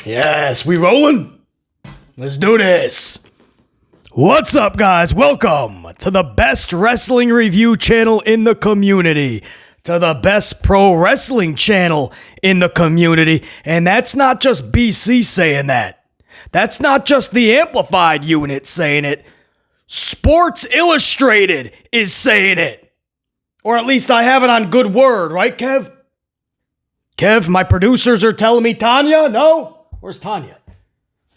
Yes, we rolling? Let's do this. What's up, guys? Welcome to the best wrestling review channel in the community, to the best pro wrestling channel in the community. And that's not just BC saying that. That's not just the Amplified unit saying it. Sports Illustrated is saying it. Or at least I have it on good word, right, Kev? Kev, my producers are telling me Tanya? No? Where's Tanya?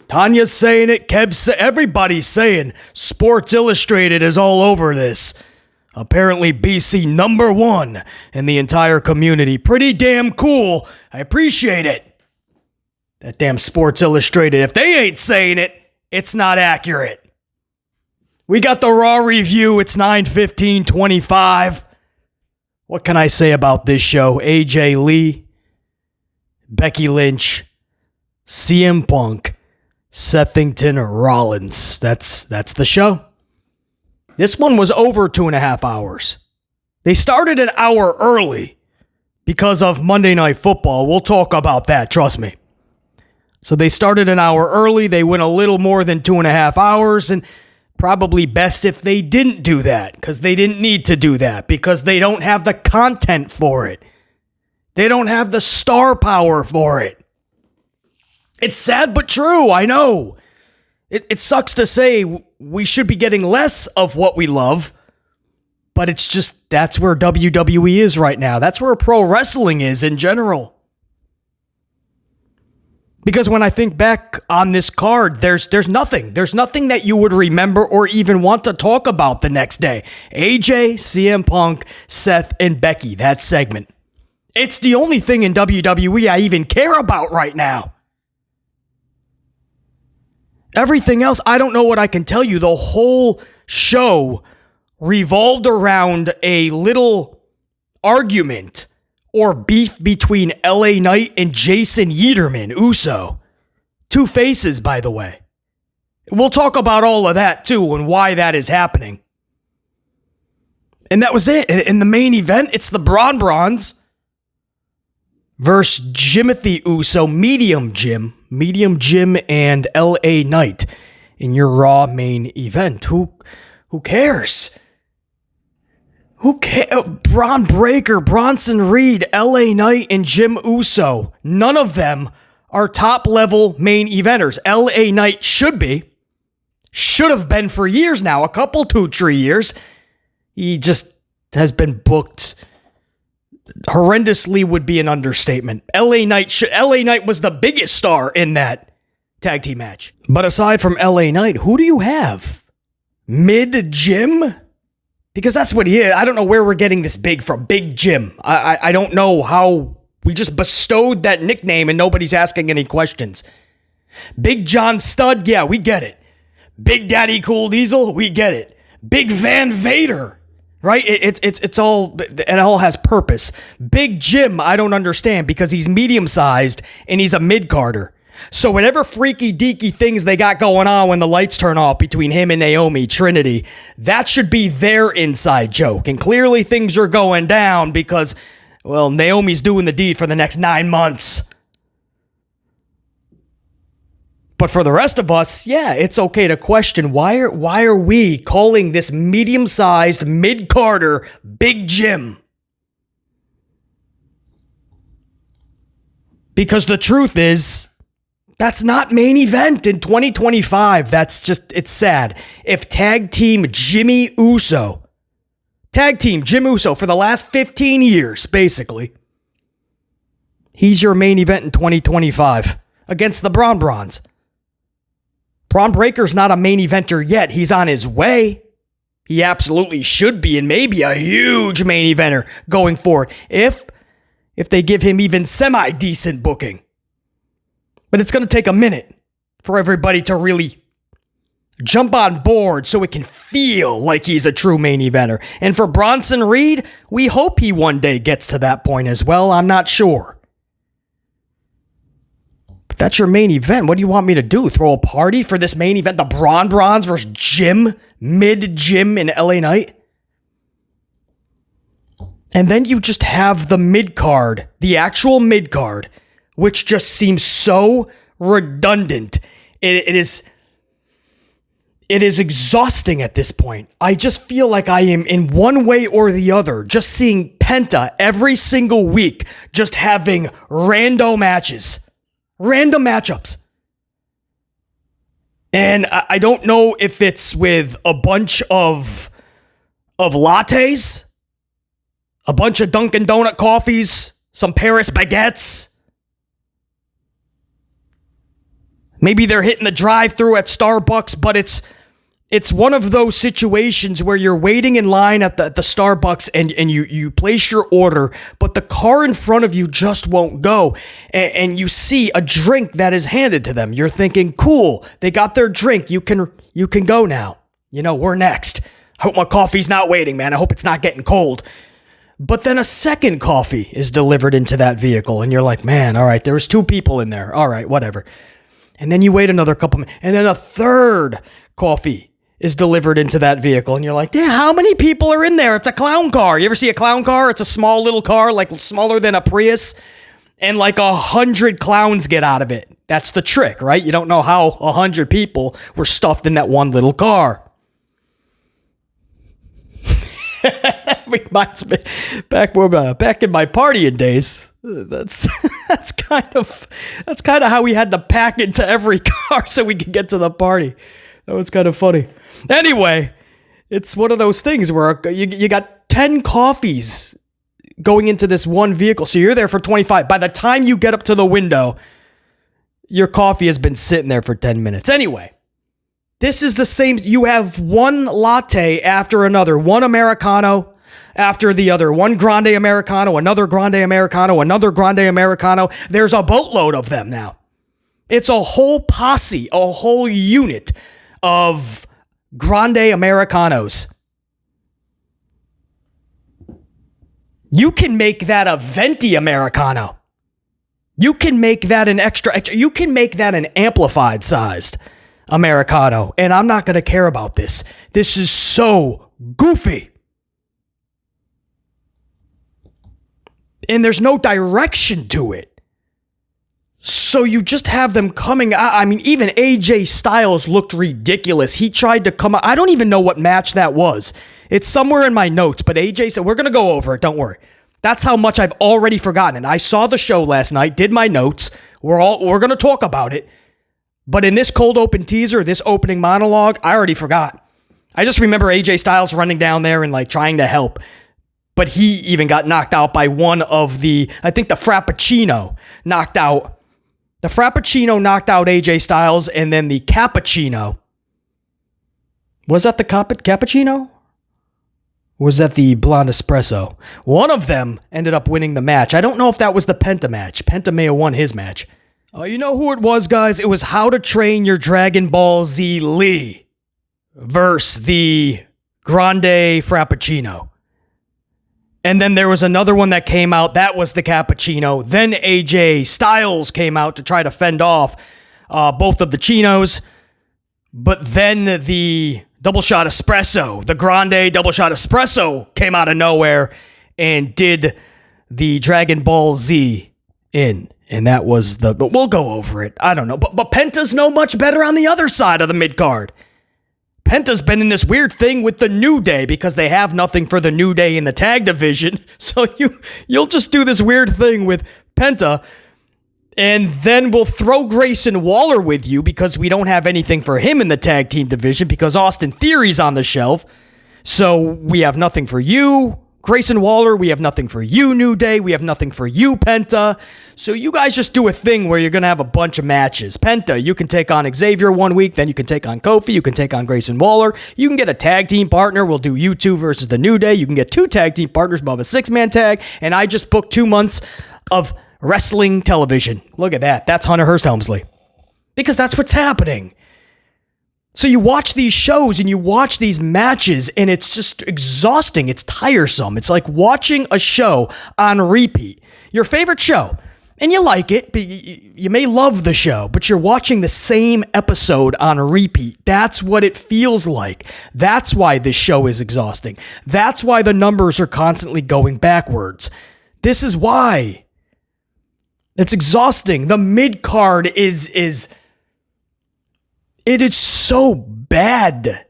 Tanya's saying it. Everybody's saying Sports Illustrated is all over this. Apparently BC number one in the entire community. Pretty damn cool. I appreciate it. That damn Sports Illustrated. If they ain't saying it, it's not accurate. We got the Raw review. It's 9/15/25. What can I say about this show? AJ Lee, Becky Lynch, CM Punk, Sethington Rollins. That's the show. This one was over 2.5 hours. They started an hour early because of Monday Night Football. We'll talk about that, trust me. So they started an hour early. They went a little more than 2.5 hours, and probably best if they didn't do that, because they didn't need to do that, because they don't have the content for it. They don't have the star power for it. It's sad but true, I know. It sucks to say we should be getting less of what we love, but it's just, that's where WWE is right now. That's where pro wrestling is in general. Because when I think back on this card, there's nothing. There's nothing that you would remember or even want to talk about the next day. AJ, CM Punk, Seth, and Becky, that segment. It's the only thing in WWE I even care about right now. Everything else, I don't know what I can tell you. The whole show revolved around a little argument or beef between LA Knight and Jason Yiederman, Uso. Two faces, by the way. We'll talk about all of that, too, and why that is happening. And that was it. In the main event, it's the Bronze versus Jimothy Uso, Medium Jim and LA Knight in your Raw main event. Who cares? Who cares? Braun Breaker, Bronson Reed, LA Knight, and Jim Uso. None of them are top-level main eventers. LA Knight should have been for years now, a couple, 2-3 years. He just has been booked. Horrendously would be an understatement. LA Knight was the biggest star in that tag team match. But aside from LA Knight, who do you have? Mid Jim? Because that's what he is. I don't know where we're getting this big from. Big Jim. I don't know how we just bestowed that nickname and nobody's asking any questions. Big John Studd, yeah, we get it. Big Daddy Cool Diesel, we get it. Big Van Vader. Right? It all has purpose. Big Jim, I don't understand, because he's medium-sized and he's a mid-carder. So whatever freaky deaky things they got going on when the lights turn off between him and Naomi, Trinity, that should be their inside joke. And clearly things are going down because, well, Naomi's doing the deed for the next 9 months. But for the rest of us, yeah, it's okay to question why are we calling this medium-sized mid-carder Big Jim? Because the truth is, that's not main event in 2025. It's sad. If Tag Team Jim Uso for the last 15 years, basically, he's your main event in 2025 against the Bronze. Braun Breaker's not a main eventer yet. He's on his way. He absolutely should be, and maybe a huge main eventer going forward if they give him even semi-decent booking. But it's going to take a minute for everybody to really jump on board so it can feel like he's a true main eventer. And for Bronson Reed, we hope he one day gets to that point as well. I'm not sure. But that's your main event. What do you want me to do? Throw a party for this main event? The Bronze versus Jim, mid-Jim and LA Knight? And then you just have the mid-card, the actual mid-card, which just seems so redundant. It is exhausting at this point. I just feel like I am, in one way or the other, just seeing Penta every single week, just having random matches, random matchups. And I don't know if it's with a bunch of lattes, a bunch of Dunkin' Donut coffees, some Paris baguettes. Maybe they're hitting the drive-thru at Starbucks, but it's one of those situations where you're waiting in line at the Starbucks and you place your order, but the car in front of you just won't go. And you see a drink that is handed to them. You're thinking, cool, they got their drink. You can go now. You know, we're next. I hope my coffee's not waiting, man. I hope it's not getting cold. But then a second coffee is delivered into that vehicle, and you're like, man, all right, there was 2 people in there. All right, whatever. And then you wait another couple minutes, and then a third coffee is delivered into that vehicle, and you're like, yeah, how many people are in there? It's a clown car. You ever see a clown car? It's a small little car, like smaller than a Prius, and like 100 clowns get out of it. That's the trick, right? You don't know how 100 people were stuffed in that one little car. Reminds me back in my partying days. That's kind of how we had to pack into every car so we could get to the party. That was kind of funny. Anyway, it's one of those things where you got 10 coffees going into this one vehicle, so you're there for 25. By the time you get up to the window, your coffee has been sitting there for 10 minutes. Anyway. This is the same. You have one latte after another, one Americano after the other, one Grande Americano, another Grande Americano, another Grande Americano. There's a boatload of them now. It's a whole posse, a whole unit of Grande Americanos. You can make that a venti Americano. You can make that an extra. You can make that an amplified sized Americano, and I'm not going to care about this. This is so goofy. And there's no direction to it. So you just have them coming out. I mean, even AJ Styles looked ridiculous. He tried to come out. I don't even know what match that was. It's somewhere in my notes, but AJ said, we're going to go over it. Don't worry. That's how much I've already forgotten. And I saw the show last night, did my notes. We're going to talk about it. But in this cold open teaser, this opening monologue, I already forgot. I just remember AJ Styles running down there and like trying to help. But he even got knocked out by one of I think the Frappuccino knocked out. The Frappuccino knocked out AJ Styles, and then the Cappuccino. Was that the Cappuccino? Or was that the Blonde Espresso? One of them ended up winning the match. I don't know if that was the Penta match. Penta may have won his match. You know who it was, guys? It was How to Train Your Dragon Ball Z Lee versus the Grande Frappuccino. And then there was another one that came out. That was the Cappuccino. Then AJ Styles came out to try to fend off both of the Chinos. But then the Double Shot Espresso, the Grande Double Shot Espresso came out of nowhere and did the Dragon Ball Z in. And that was but we'll go over it. I don't know. But Penta's no much better on the other side of the mid-card. Penta's been in this weird thing with the New Day because they have nothing for the New Day in the tag division. So you'll just do this weird thing with Penta, and then we'll throw Grayson Waller with you because we don't have anything for him in the tag team division because Austin Theory's on the shelf. So we have nothing for you, Grayson Waller. We have nothing for you, New Day. We have nothing for you, Penta. So you guys just do a thing where you're going to have a bunch of matches. Penta, you can take on Xavier one week, then you can take on Kofi, you can take on Grayson Waller. You can get a tag team partner. We'll do you two versus the New Day. You can get 2 tag team partners above a 6-man tag. And I just booked 2 months of wrestling television. Look at that. That's Hunter Hearst Helmsley. Because that's what's happening. So you watch these shows and you watch these matches and it's just exhausting. It's tiresome. It's like watching a show on repeat. Your favorite show. And you like it, but you may love the show, but you're watching the same episode on repeat. That's what it feels like. That's why this show is exhausting. That's why the numbers are constantly going backwards. This is why. It's exhausting. The mid-card is so bad.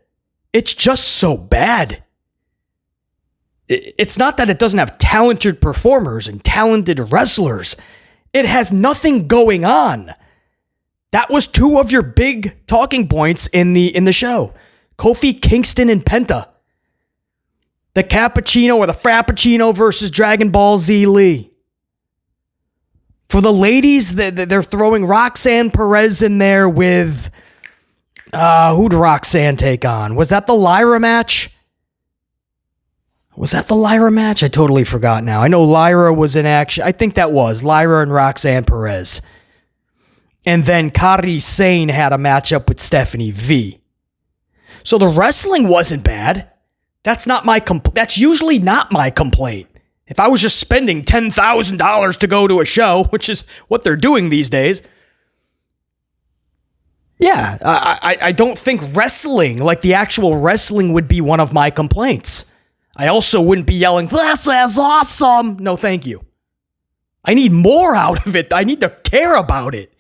It's just so bad. It's not that it doesn't have talented performers and talented wrestlers. It has nothing going on. That was two of your big talking points in the show. Kofi, Kingston, and Penta. The Cappuccino or the Frappuccino versus Dragon Ball Z Lee. For the ladies, they're throwing Roxanne Perez in there with... who'd Roxanne take on? Was that the Lyra match? I totally forgot now. I know Lyra was in action. I think that was Lyra and Roxanne Perez. And then Kairi Sane had a matchup with Stephanie V. So the wrestling wasn't bad. That's usually not my complaint. If I was just spending $10,000 to go to a show, which is what they're doing these days, yeah, I don't think wrestling, like the actual wrestling, would be one of my complaints. I also wouldn't be yelling, "This is awesome!" No, thank you. I need more out of it. I need to care about it.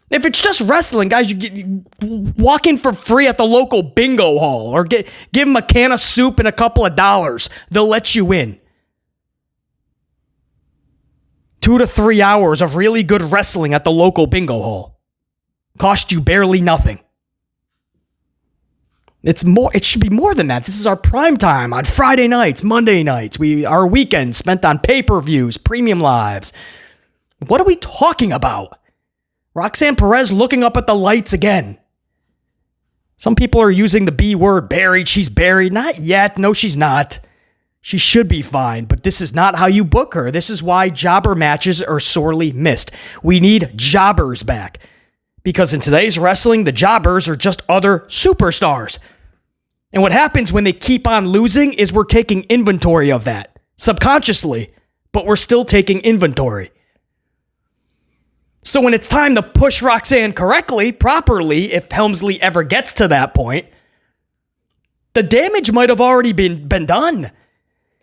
If it's just wrestling, guys, you walk in for free at the local bingo hall or give them a can of soup and a couple of dollars. They'll let you in. 2 to 3 hours of really good wrestling at the local bingo hall. Cost you barely nothing. It should be more than that. This is our prime time on Friday nights, Monday nights. Our weekends spent on pay-per-views, premium lives. What are we talking about? Roxanne Perez looking up at the lights again. Some people are using the B word, buried. She's buried. Not yet. No, she's not. She should be fine, but this is not how you book her. This is why jobber matches are sorely missed. We need jobbers back. Because in today's wrestling, the jobbers are just other superstars. And what happens when they keep on losing is we're taking inventory of that. Subconsciously, but we're still taking inventory. So when it's time to push Roxanne correctly, properly, if Helmsley ever gets to that point, the damage might have already been done.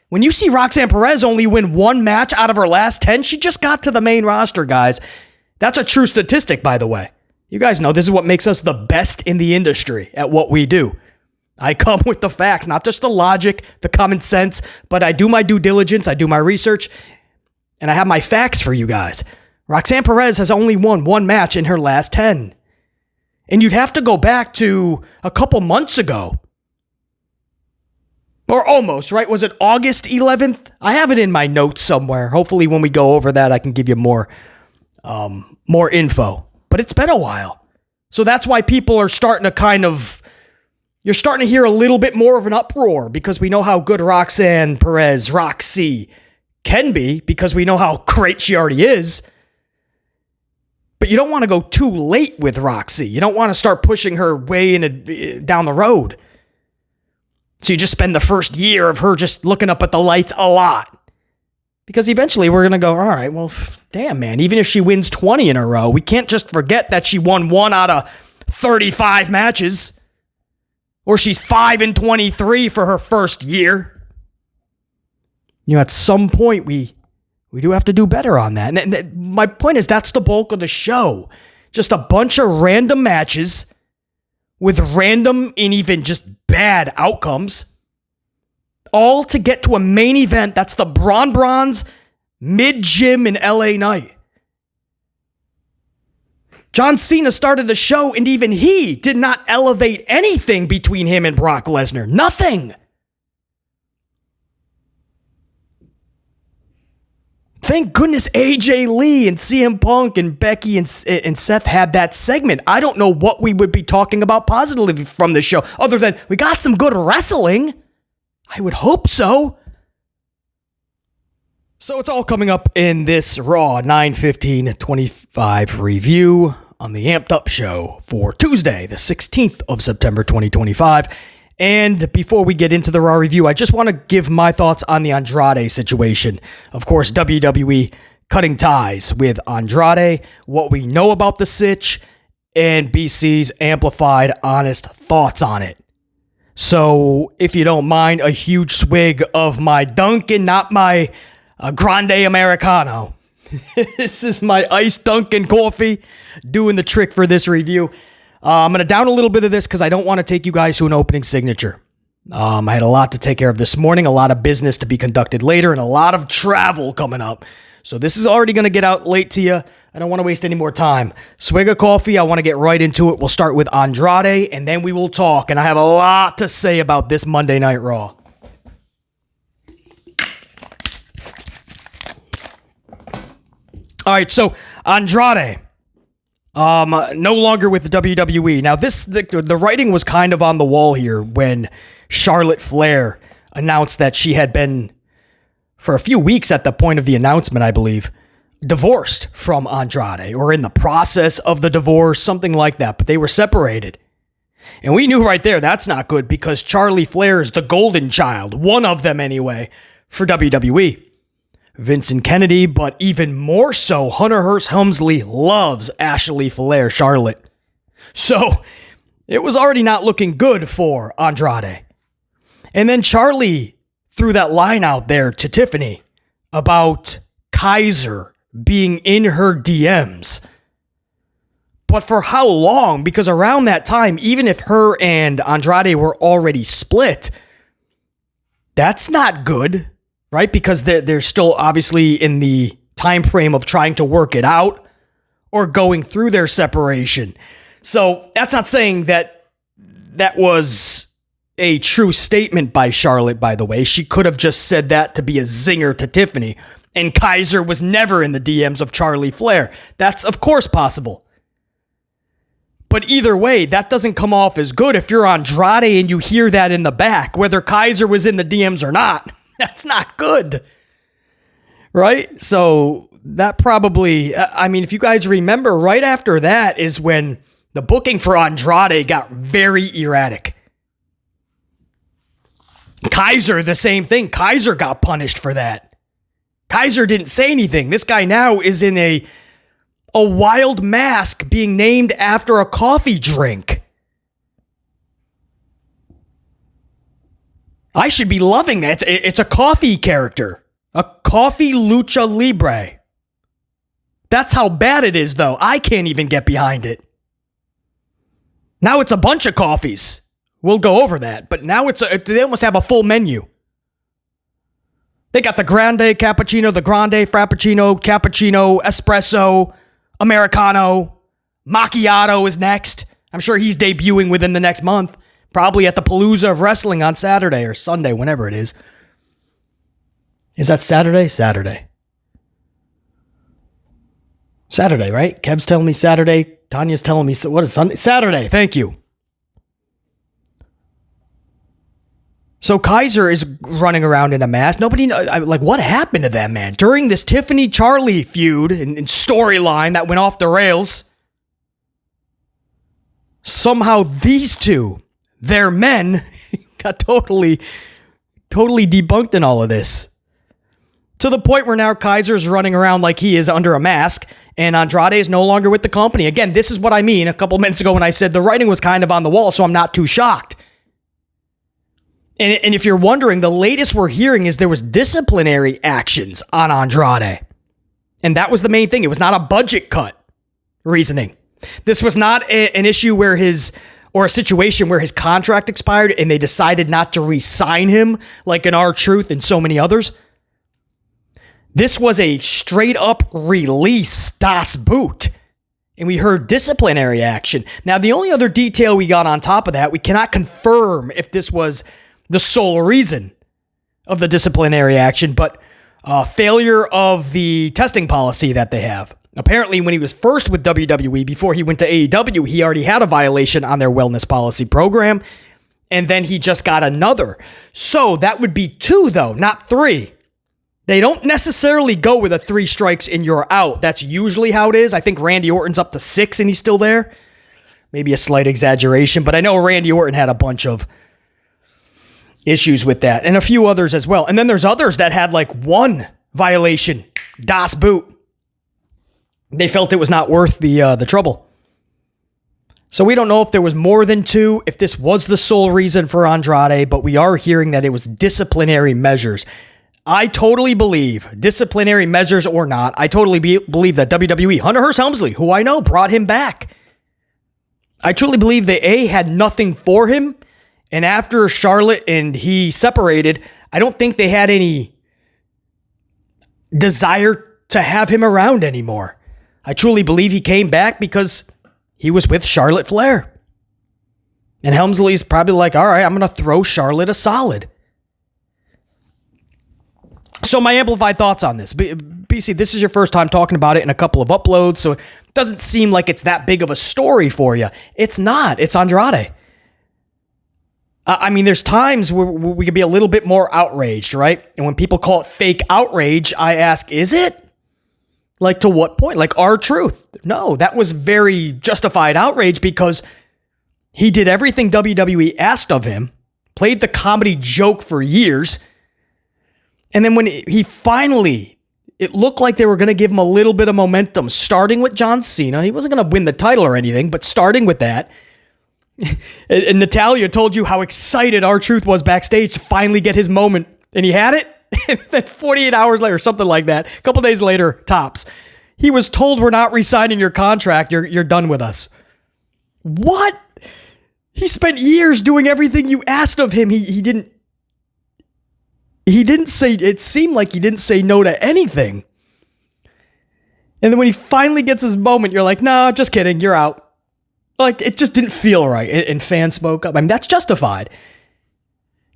When you see Roxanne Perez only win one match out of her last 10, she just got to the main roster, guys. That's a true statistic, by the way. You guys know this is what makes us the best in the industry at what we do. I come with the facts, not just the logic, the common sense, but I do my due diligence, I do my research, and I have my facts for you guys. Roxanne Perez has only won one match in her last 10. And you'd have to go back to a couple months ago. Or almost, right? Was it August 11th? I have it in my notes somewhere. Hopefully when we go over that, I can give you more info. But it's been a while. So that's why people are starting to you're starting to hear a little bit more of an uproar because we know how good Roxanne Perez, Roxy, can be because we know how great she already is. But you don't want to go too late with Roxy. You don't want to start pushing her way down the road. So you just spend the first year of her just looking up at the lights a lot. Because eventually we're going to go, all right, well, damn, man, even if she wins 20 in a row, we can't just forget that she won 1 out of 35 matches. Or she's 5-23 for her first year. You know, at some point, we do have to do better on that. And my point is that's the bulk of the show. Just a bunch of random matches with random and even just bad outcomes. All to get to a main event that's the Bronze mid-gym in LA Knight. John Cena started the show and even he did not elevate anything between him and Brock Lesnar. Nothing. Thank goodness AJ Lee and CM Punk and Becky and Seth had that segment. I don't know what we would be talking about positively from this show other than we got some good wrestling. I would hope so. So it's all coming up in this Raw 9/15/25 review on the Amped Up Show for Tuesday, the 16th of September 2025. And before we get into the Raw review, I just want to give my thoughts on the Andrade situation. Of course, WWE cutting ties with Andrade, what we know about the sitch, and BC's amplified, honest thoughts on it. So, if you don't mind, a huge swig of my Dunkin', not my Grande Americano. This is my iced Dunkin' coffee doing the trick for this review. I'm going to down a little bit of this because I don't want to take you guys to an opening signature. I had a lot to take care of this morning, a lot of business to be conducted later, and a lot of travel coming up. So this is already going to get out late to you. I don't want to waste any more time. Swig of coffee. I want to get right into it. We'll start with Andrade, and then we will talk. And I have a lot to say about this Monday Night Raw. All right, so Andrade, no longer with the WWE. Now, the writing was kind of on the wall here when Charlotte Flair announced that she had been, for a few weeks at the point of the announcement, I believe, divorced from Andrade, or in the process of the divorce, something like that, but they were separated. And we knew right there that's not good because Charlie Flair is the golden child, one of them anyway, for WWE. Vincent Kennedy, but even more so, Hunter Hearst Helmsley loves Ashley Flair, Charlotte. So, it was already not looking good for Andrade. And then Charlie threw that line out there to Tiffany about Kaiser being in her DMs. But for how long? Because around that time, even if her and Andrade were already split, that's not good. Right? Because they're still obviously in the time frame of trying to work it out or going through their separation. So that's not saying that was a true statement by Charlotte, by the way. She could have just said that to be a zinger to Tiffany. And Kaiser was never in the DMs of Charlie Flair. That's, of course, possible. But either way, that doesn't come off as good if you're Andrade and you hear that in the back, whether Kaiser was in the DMs or not. That's not good, right? So that probably, I mean, if you guys remember, right after that is when the booking for Andrade got very erratic. Kaiser, the same thing. Kaiser got punished for that. Kaiser didn't say anything. This guy now is in a wild mask being named after a coffee drink. I should be loving that. It's a coffee character. A coffee lucha libre. That's how bad it is, though. I can't even get behind it. Now it's a bunch of coffees. We'll go over that. But now they almost have a full menu. They got the grande cappuccino, the grande frappuccino, cappuccino, espresso, Americano, macchiato is next. I'm sure he's debuting within the next month. Probably at the Palooza of Wrestling on Saturday or Sunday, whenever it is. Is that Saturday? Saturday, right? Kev's telling me Saturday. Tanya's telling me, so what is Sunday? Saturday, thank you. So Kaiser is running around in a mask. Nobody knows, like, what happened to that man? During this Tiffany-Charlie feud and storyline that went off the rails, somehow these two, their men, got totally debunked in all of this. To the point where now Kaiser's running around like he is under a mask, and Andrade is no longer with the company. Again, this is what I mean a couple minutes ago when I said the writing was kind of on the wall, so I'm not too shocked. And if you're wondering, the latest we're hearing is there was disciplinary actions on Andrade. And that was the main thing. It was not a budget cut reasoning. This was not an issue where or a situation where his contract expired and they decided not to re-sign him like in R-Truth and so many others. This was a straight up release Das Boot. And we heard disciplinary action. Now, the only other detail we got on top of that, we cannot confirm if this was the sole reason of the disciplinary action, but failure of the testing policy that they have. Apparently, when he was first with WWE, before he went to AEW, he already had a violation on their wellness policy program, and then he just got another. So that would be 2, though, not 3. They don't necessarily go with a 3 strikes and you're out. That's usually how it is. I think Randy Orton's up to 6 and he's still there. Maybe a slight exaggeration, but I know Randy Orton had a bunch of issues with that, and a few others as well. And then there's others that had like 1 violation, Das Boot. They felt it was not worth the trouble. So we don't know if there was more than 2, if this was the sole reason for Andrade, but we are hearing that it was disciplinary measures. I totally believe, disciplinary measures or not, I totally believe that WWE, Hunter Hearst Helmsley, who I know brought him back. I truly believe that A, had nothing for him, and after Charlotte and he separated, I don't think they had any desire to have him around anymore. I truly believe he came back because he was with Charlotte Flair. And Helmsley's probably like, all right, I'm going to throw Charlotte a solid. So my amplified thoughts on this. BC, this is your first time talking about it in a couple of uploads, so it doesn't seem like it's that big of a story for you. It's not. It's Andrade. I mean, there's times where we could be a little bit more outraged, right? And when people call it fake outrage, I ask, is it? Like, to what point? Like, R-Truth. No, that was very justified outrage because he did everything WWE asked of him, played the comedy joke for years, and then when he finally, it looked like they were going to give him a little bit of momentum, starting with John Cena. He wasn't going to win the title or anything, but starting with that. And Natalya told you how excited R-Truth was backstage to finally get his moment. And he had it. And then 48 hours later, something like that, a couple days later, tops, he was told, we're not re-signing your contract. You're done with us. What? He spent years doing everything you asked of him. He didn't say, it seemed like he didn't say no to anything. And then when he finally gets his moment, you're like, no, just kidding. You're out. Like, it just didn't feel right. And fans spoke up. I mean, that's justified.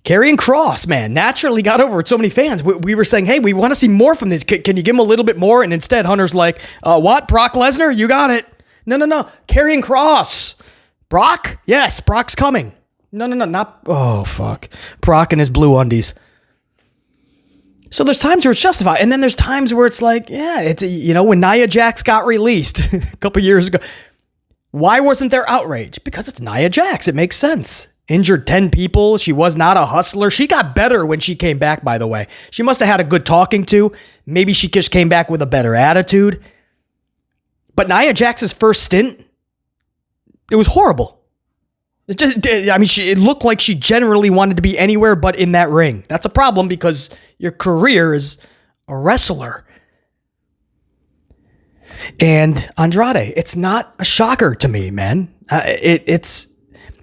Karrion Kross, man, naturally got over with so many fans. We were saying, hey, we want to see more from this. Can you give him a little bit more? And instead, Hunter's like, what? Brock Lesnar? You got it. No. Karrion Kross. Brock? Yes, Brock's coming. No, not. Oh, fuck. Brock and his blue undies. So there's times where it's justified. And then there's times where it's like, yeah, it's, when Nia Jax got released a couple years ago, why wasn't there outrage? Because it's Nia Jax. It makes sense. Injured 10 people. She was not a hustler. She got better when she came back, by the way. She must have had a good talking to. Maybe she just came back with a better attitude. But Nia Jax's first stint, it was horrible. It looked like she generally wanted to be anywhere but in that ring. That's a problem because your career is a wrestler. And Andrade, it's not a shocker to me, man. It's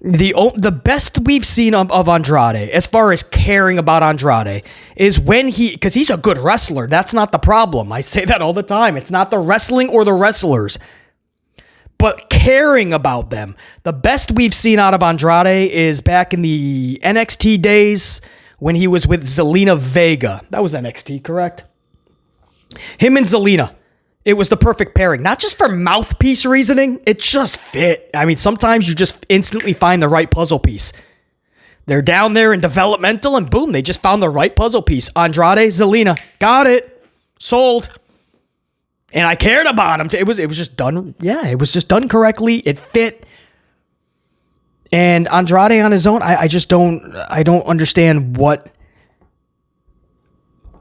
the best we've seen of Andrade, as far as caring about Andrade, is when because he's a good wrestler. That's not the problem. I say that all the time. It's not the wrestling or the wrestlers, but caring about them. The best we've seen out of Andrade is back in the NXT days when he was with Zelina Vega. That was NXT, correct? Him and Zelina. It was the perfect pairing, not just for mouthpiece reasoning. It just fit. I mean, sometimes you just instantly find the right puzzle piece. They're down there in developmental and boom, they just found the right puzzle piece. Andrade, Zelina, got it. Sold. And I cared about him. It was just done. Yeah, it was just done correctly. It fit. And Andrade on his own, I don't understand what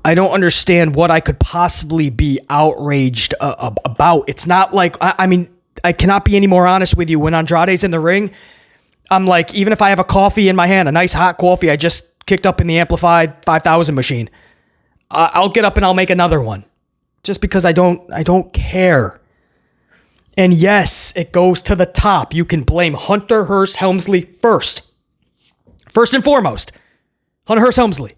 I could possibly be outraged about. It's not like, I cannot be any more honest with you. When Andrade's in the ring, I'm like, even if I have a coffee in my hand, a nice hot coffee I just kicked up in the amplified 5000 machine, I'll get up and I'll make another one. Just because I don't care. And yes, it goes to the top. You can blame Hunter Hearst Helmsley first. First and foremost, Hunter Hearst Helmsley.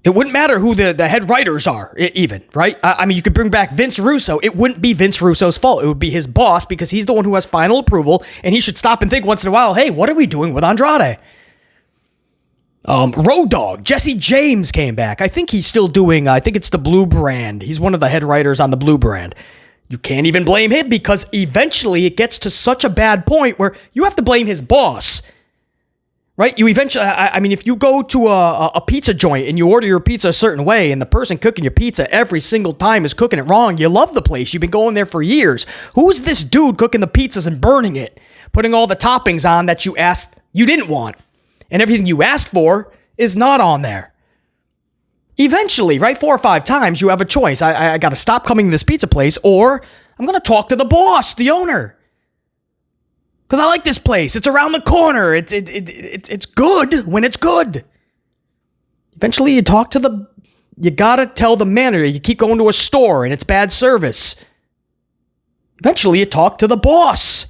It wouldn't matter who the head writers are, even, right? I mean, you could bring back Vince Russo. It wouldn't be Vince Russo's fault. It would be his boss because he's the one who has final approval, and he should stop and think once in a while, hey, what are we doing with Andrade? Road Dogg, Jesse James came back. I think he's still doing, I think it's the Blue Brand. He's one of the head writers on the Blue Brand. You can't even blame him because eventually it gets to such a bad point where you have to blame his boss. Right? You eventually, if you go to a pizza joint and you order your pizza a certain way and the person cooking your pizza every single time is cooking it wrong, you love the place. You've been going there for years. Who's this dude cooking the pizzas and burning it? Putting all the toppings on that you asked you didn't want. And everything you asked for is not on there. Eventually, right? 4 or 5 times you have a choice. I got to stop coming to this pizza place or I'm going to talk to the boss, the owner. Because I like this place. It's around the corner. It's good when it's good. Eventually you gotta tell the manager. You keep going to a store and it's bad service. Eventually you talk to the boss.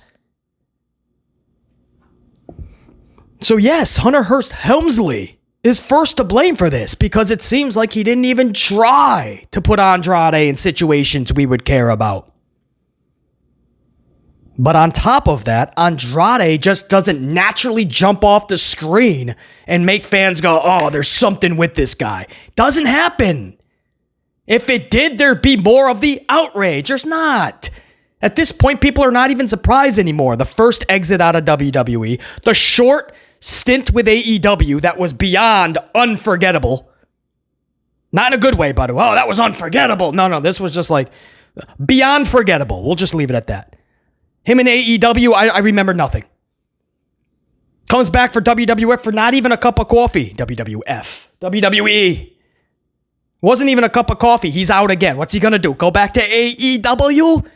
So yes, Hunter Hearst Helmsley is first to blame for this because it seems like he didn't even try to put Andrade in situations we would care about. But on top of that, Andrade just doesn't naturally jump off the screen and make fans go, oh, there's something with this guy. Doesn't happen. If it did, there'd be more of the outrage. There's not. At this point, people are not even surprised anymore. The first exit out of WWE, the short stint with AEW that was beyond unforgettable. Not in a good way, by the way. Oh, that was unforgettable. No, this was just like beyond forgettable. We'll just leave it at that. Him in AEW, I remember nothing. Comes back for WWF for not even a cup of coffee. WWF. WWE. Wasn't even a cup of coffee. He's out again. What's he going to do? Go back to AEW?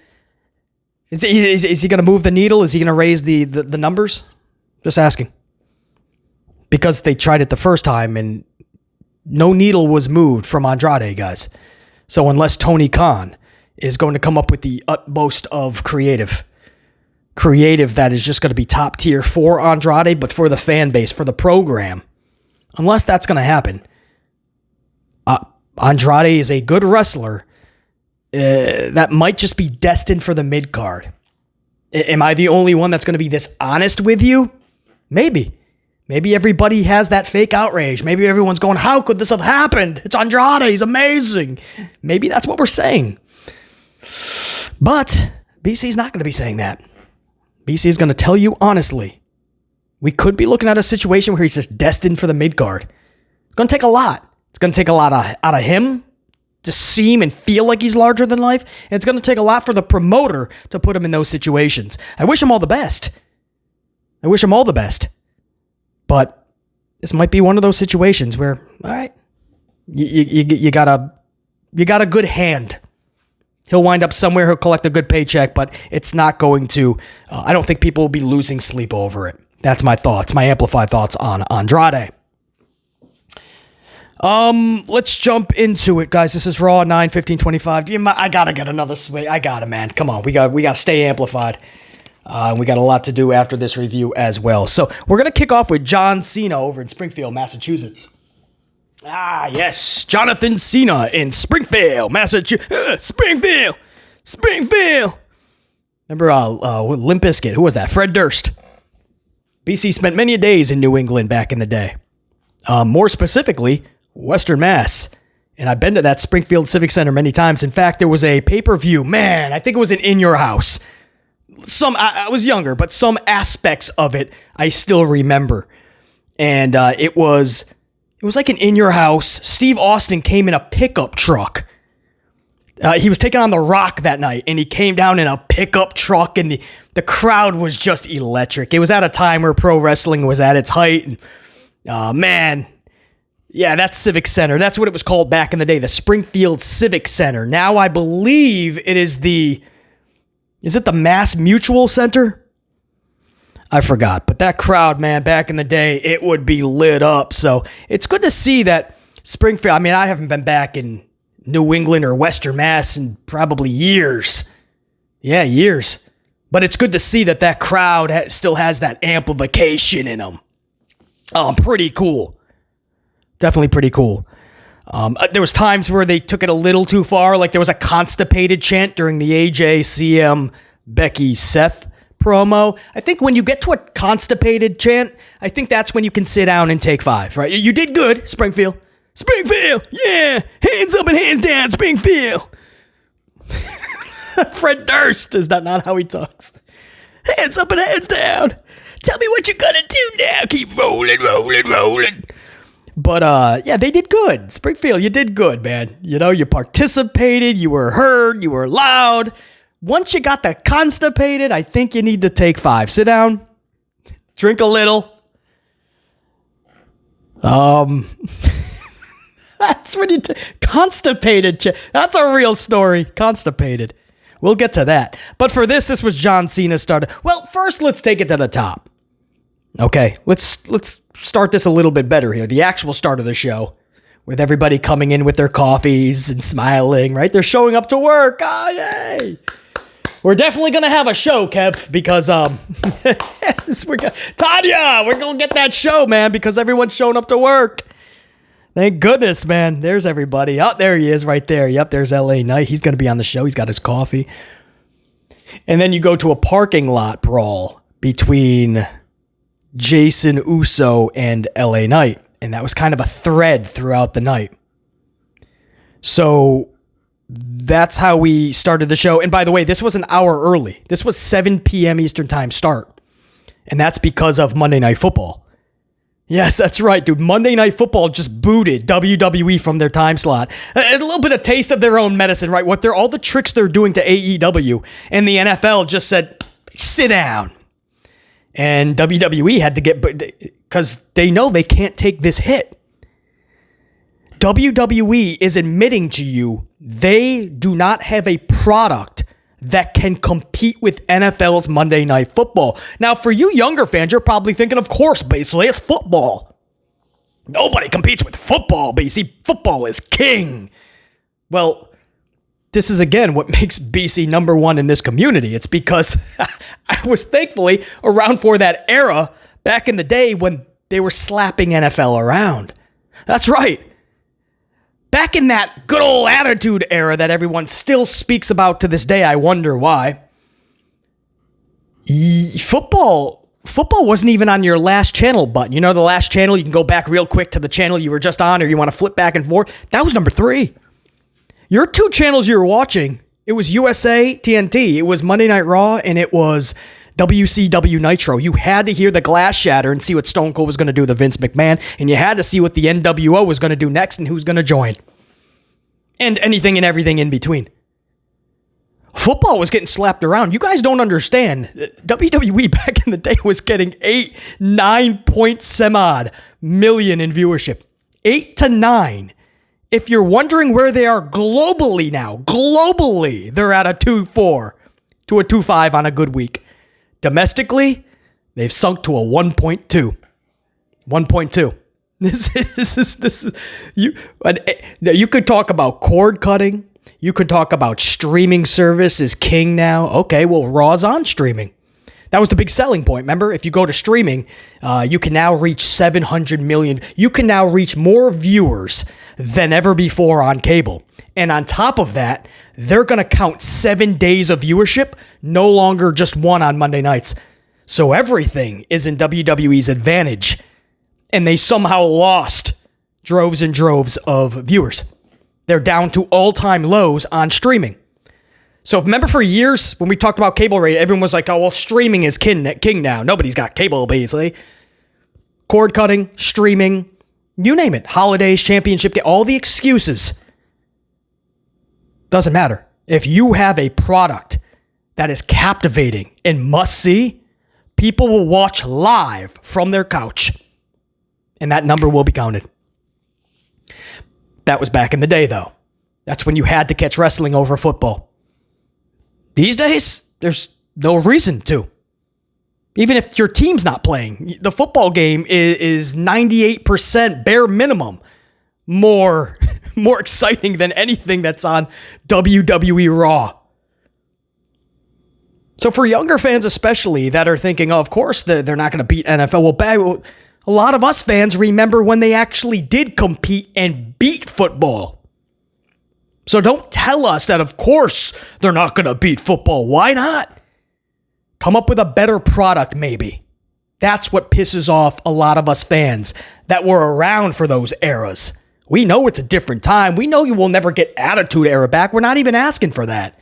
Is he going to move the needle? Is he going to raise the numbers? Just asking. Because they tried it the first time and no needle was moved from Andrade, guys. So unless Tony Khan is going to come up with the utmost of creative that is just going to be top tier for Andrade, but for the fan base, for the program, unless that's going to happen, Andrade is a good wrestler that might just be destined for the mid card. Am I the only one that's going to be this honest with you? Maybe everybody has that fake outrage. Maybe everyone's going, how could this have happened? It's Andrade. He's amazing. Maybe that's what we're saying. But BC's not going to be saying that. BC is going to tell you honestly, we could be looking at a situation where he's just destined for the mid card. It's going to take a lot. It's going to take a lot out of him to seem and feel like he's larger than life. And it's going to take a lot for the promoter to put him in those situations. I wish him all the best. But this might be one of those situations where, all right, you got a good hand. He'll wind up somewhere, he'll collect a good paycheck, but it's not going to, I don't think people will be losing sleep over it. That's my thoughts, my amplified thoughts on Andrade. Let's jump into it, guys. This is Raw 9/15/25. I gotta get another swing. I gotta, man. Come on, we gotta stay amplified. We got a lot to do after this review as well. So we're gonna kick off with John Cena over in Springfield, Massachusetts. Yes, Jonathan Cena in Springfield, Massachusetts. Springfield. Remember Limp Bizkit? Who was that? Fred Durst. BC spent many days in New England back in the day. More specifically, Western Mass. And I've been to that Springfield Civic Center many times. In fact, there was a pay-per-view. Man, I think it was an In Your House. I was younger, but some aspects of it I still remember. And it was like an In Your House. Steve Austin came in a pickup truck. He was taking on The Rock that night, and he came down in a pickup truck, and the crowd was just electric. It was at a time where pro wrestling was at its height. And, man, yeah, that's Civic Center. That's what it was called back in the day, the Springfield Civic Center. Now I believe it is is it the Mass Mutual Center? I forgot, but that crowd, man, back in the day, it would be lit up. So it's good to see that Springfield, I mean, I haven't been back in New England or Western Mass in probably years. Yeah, years. But it's good to see that crowd still has that amplification in them. Pretty cool. Definitely pretty cool. There was times where they took it a little too far. Like there was a constipated chant during the AJ, CM, Becky, Seth promo. I think when you get to a constipated chant, I think that's when you can sit down and take 5, right? You did good, Springfield. Yeah! Hands up and hands down, Springfield! Fred Durst, is that not how he talks? Hands up and hands down! Tell me what you're gonna do now! Keep rolling! But, yeah, they did good. Springfield, you did good, man. You know, you participated, you were heard, you were loud. Once you got the constipated, I think you need to take 5. Sit down, drink a little. That's when you constipated. That's a real story. Constipated. We'll get to that. But for this was John Cena started. Well, first let's take it to the top. Okay, let's start this a little bit better here. The actual start of the show. with everybody coming in with their coffees and smiling, right? They're showing up to work. Oh, yay. We're definitely going to have a show, Kev, because, Tanya, we're going to get that show, man, because everyone's showing up to work. Thank goodness, man. There's everybody. Oh, there he is right there. Yep, there's LA Knight. He's going to be on the show. He's got his coffee. And then you go to a parking lot brawl between Jason Uso and LA Knight. And that was kind of a thread throughout the night. So that's how we started the show. And by the way, this was an hour early. This was 7 p.m. Eastern time start. And that's because of Monday Night Football. Yes, that's right, dude. Monday Night Football just booted WWE from their time slot. A little bit of taste of their own medicine, right? All the tricks they're doing to AEW. And the NFL just said, sit down. And WWE had to get, because they know they can't take this hit. WWE is admitting to you they do not have a product that can compete with NFL's Monday Night Football. Now, for you younger fans, you're probably thinking, of course, basically, it's football. Nobody competes with football, BC. Football is king. Well, this is, again, what makes BC number one in this community. It's because I was thankfully around for that era back in the day when they were slapping NFL around. That's right. Back in that good old attitude era that everyone still speaks about to this day, I wonder why. Football wasn't even on your last channel button. You know, the last channel, you can go back real quick to the channel you were just on, or you want to flip back and forth. That was number 3. Your 2 channels you were watching, it was USA TNT, it was Monday Night Raw, and it was WCW Nitro. You had to hear the glass shatter and see what Stone Cold was going to do to Vince McMahon, and you had to see what the NWO was going to do next and who's going to join. And anything and everything in between. Football was getting slapped around. You guys don't understand. WWE back in the day was getting 9 point some odd million in viewership. 8 to 9. If you're wondering where they are globally now, they're at a 2.4 to a 2.5 on a good week. Domestically, they've sunk to a 1.2. 1.2. This is you could talk about cord cutting. You could talk about streaming service is king now. Okay, well, Raw's on streaming. That was the big selling point. Remember, if you go to streaming, you can now reach 700 million. You can now reach more viewers than ever before on cable. And on top of that, they're going to count 7 days of viewership, no longer just one on Monday nights. So everything is in WWE's advantage. And they somehow lost droves and droves of viewers. They're down to all-time lows on streaming. So remember for years when we talked about cable rate, everyone was like, oh, well, streaming is king now. Nobody's got cable, basically. Cord cutting, streaming, you name it. Holidays, championship, all the excuses. Doesn't matter. If you have a product that is captivating and must-see, people will watch live from their couch. And that number will be counted. That was back in the day, though. That's when you had to catch wrestling over football. These days, there's no reason to. Even if your team's not playing, the football game is 98% bare minimum more exciting than anything that's on WWE Raw. So for younger fans especially that are thinking, oh, of course they're not going to beat NFL. Well, a lot of us fans remember when they actually did compete and beat football. So don't tell us that, of course, they're not going to beat football. Why not? Come up with a better product, maybe. That's what pisses off a lot of us fans that were around for those eras. We know it's a different time. We know you will never get Attitude Era back. We're not even asking for that.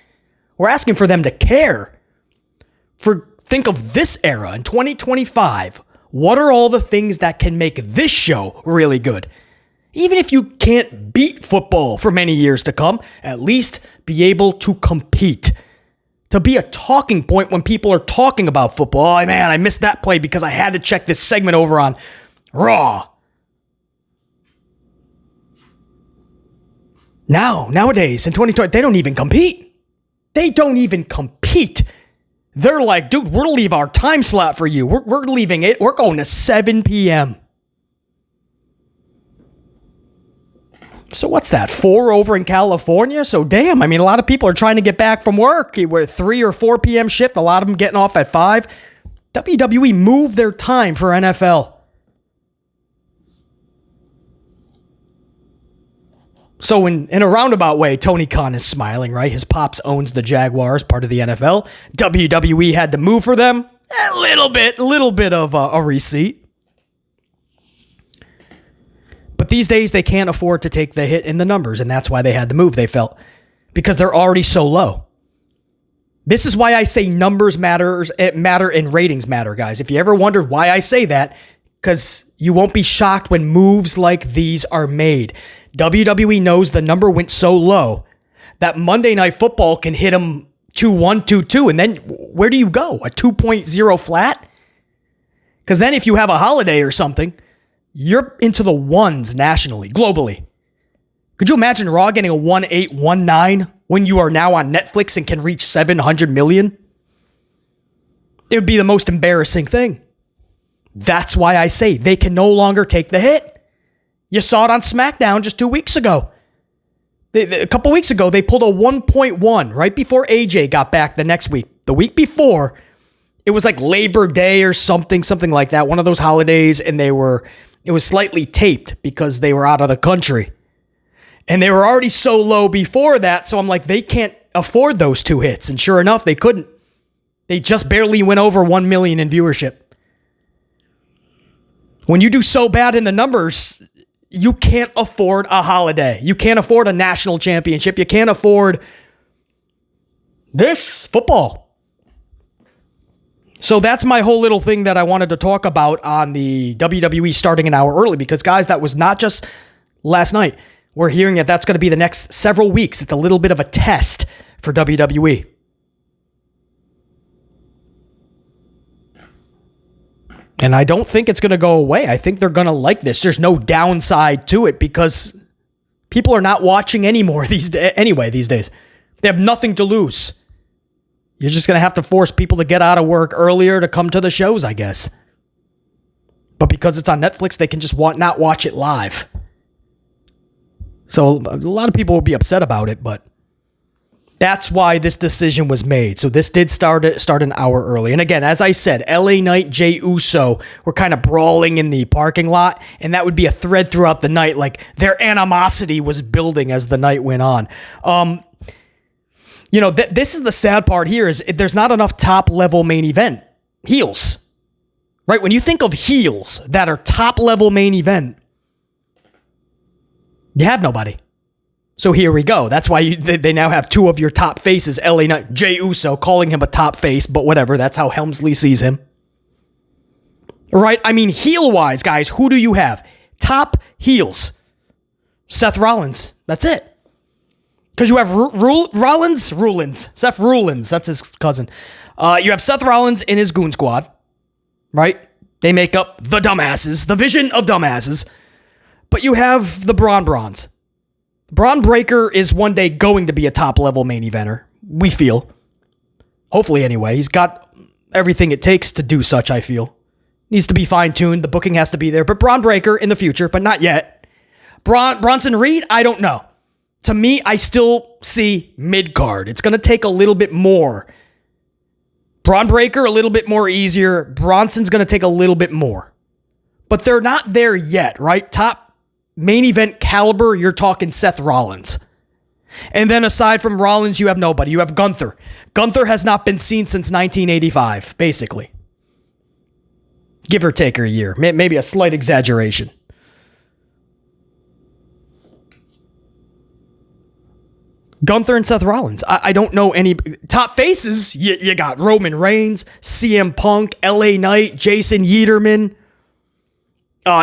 We're asking for them to care. Think of this era in 2025. What are all the things that can make this show really good? Even if you can't beat football for many years to come, at least be able to compete. To be a talking point when people are talking about football. Oh, man, I missed that play because I had to check this segment over on Raw. Nowadays, in 2020, they don't even compete. They don't even compete. They're like, dude, we'll leave our time slot for you. We're leaving it. We're going to 7 p.m. So what's that, 4 over in California? So damn, I mean, a lot of people are trying to get back from work. We're 3 or 4 p.m. shift, a lot of them getting off at 5. WWE moved their time for NFL. So in a roundabout way, Tony Khan is smiling, right? His pops owns the Jaguars, part of the NFL. WWE had to move for them. A little bit of a receipt. But these days, they can't afford to take the hit in the numbers, and that's why they had to move, they felt, because they're already so low. This is why I say numbers matter and ratings matter, guys. If you ever wondered why I say that, because you won't be shocked when moves like these are made. WWE knows the number went so low that Monday Night Football can hit them 2-1, 2-2, and then where do you go? A 2.0 flat? Because then if you have a holiday or something, you're into the ones nationally, globally. Could you imagine Raw getting a 1.8, 1.9 when you are now on Netflix and can reach 700 million? It would be the most embarrassing thing. That's why I say they can no longer take the hit. You saw it on SmackDown just 2 weeks ago. A couple weeks ago, they pulled a 1.1 right before AJ got back the next week. The week before, it was like Labor Day or something like that, one of those holidays, and it was slightly taped because they were out of the country. And they were already so low before that, so I'm like, they can't afford those 2 hits. And sure enough, they couldn't. They just barely went over 1 million in viewership. When you do so bad in the numbers, you can't afford a holiday. You can't afford a national championship. You can't afford this football. So that's my whole little thing that I wanted to talk about on the WWE starting an hour early, because guys, that was not just last night. We're hearing that that's going to be the next several weeks. It's a little bit of a test for WWE. And I don't think it's going to go away. I think they're going to like this. There's no downside to it because people are not watching anymore these days. They have nothing to lose. You're just going to have to force people to get out of work earlier to come to the shows, I guess. But because it's on Netflix, they can just not watch it live. So a lot of people will be upset about it, but that's why this decision was made. So this did start an hour early. And again, as I said, LA Knight, Jey Uso were kind of brawling in the parking lot, and that would be a thread throughout the night. Like their animosity was building as the night went on. This is the sad part here is there's not enough top-level main event heels, right? When you think of heels that are top-level main event, you have nobody. So here we go. That's why they now have 2 of your top faces, LA Knight, Jey Uso, calling him a top face, but whatever. That's how Helmsley sees him. Right? I mean, heel-wise, guys, who do you have? Top heels. Seth Rollins. That's it. Because you have Seth Rollins. That's his cousin. You have Seth Rollins in his goon squad. Right? They make up the dumbasses, the vision of dumbasses. But you have the Brawns. Braun Breaker is one day going to be a top-level main eventer, we feel. Hopefully, anyway. He's got everything it takes to do such, I feel. Needs to be fine-tuned. The booking has to be there. But Braun Breaker in the future, but not yet. Bronson Reed, I don't know. To me, I still see mid-card. It's going to take a little bit more. Braun Breaker, a little bit more easier. Bronson's going to take a little bit more. But they're not there yet, right? Top main event caliber, you're talking Seth Rollins. And then aside from Rollins, you have nobody. You have Gunther. Gunther has not been seen since 1985, basically. Give or take a year. Maybe a slight exaggeration. Gunther and Seth Rollins. I don't know any top faces. You got Roman Reigns, CM Punk, LA Knight, Jason Yeaterman.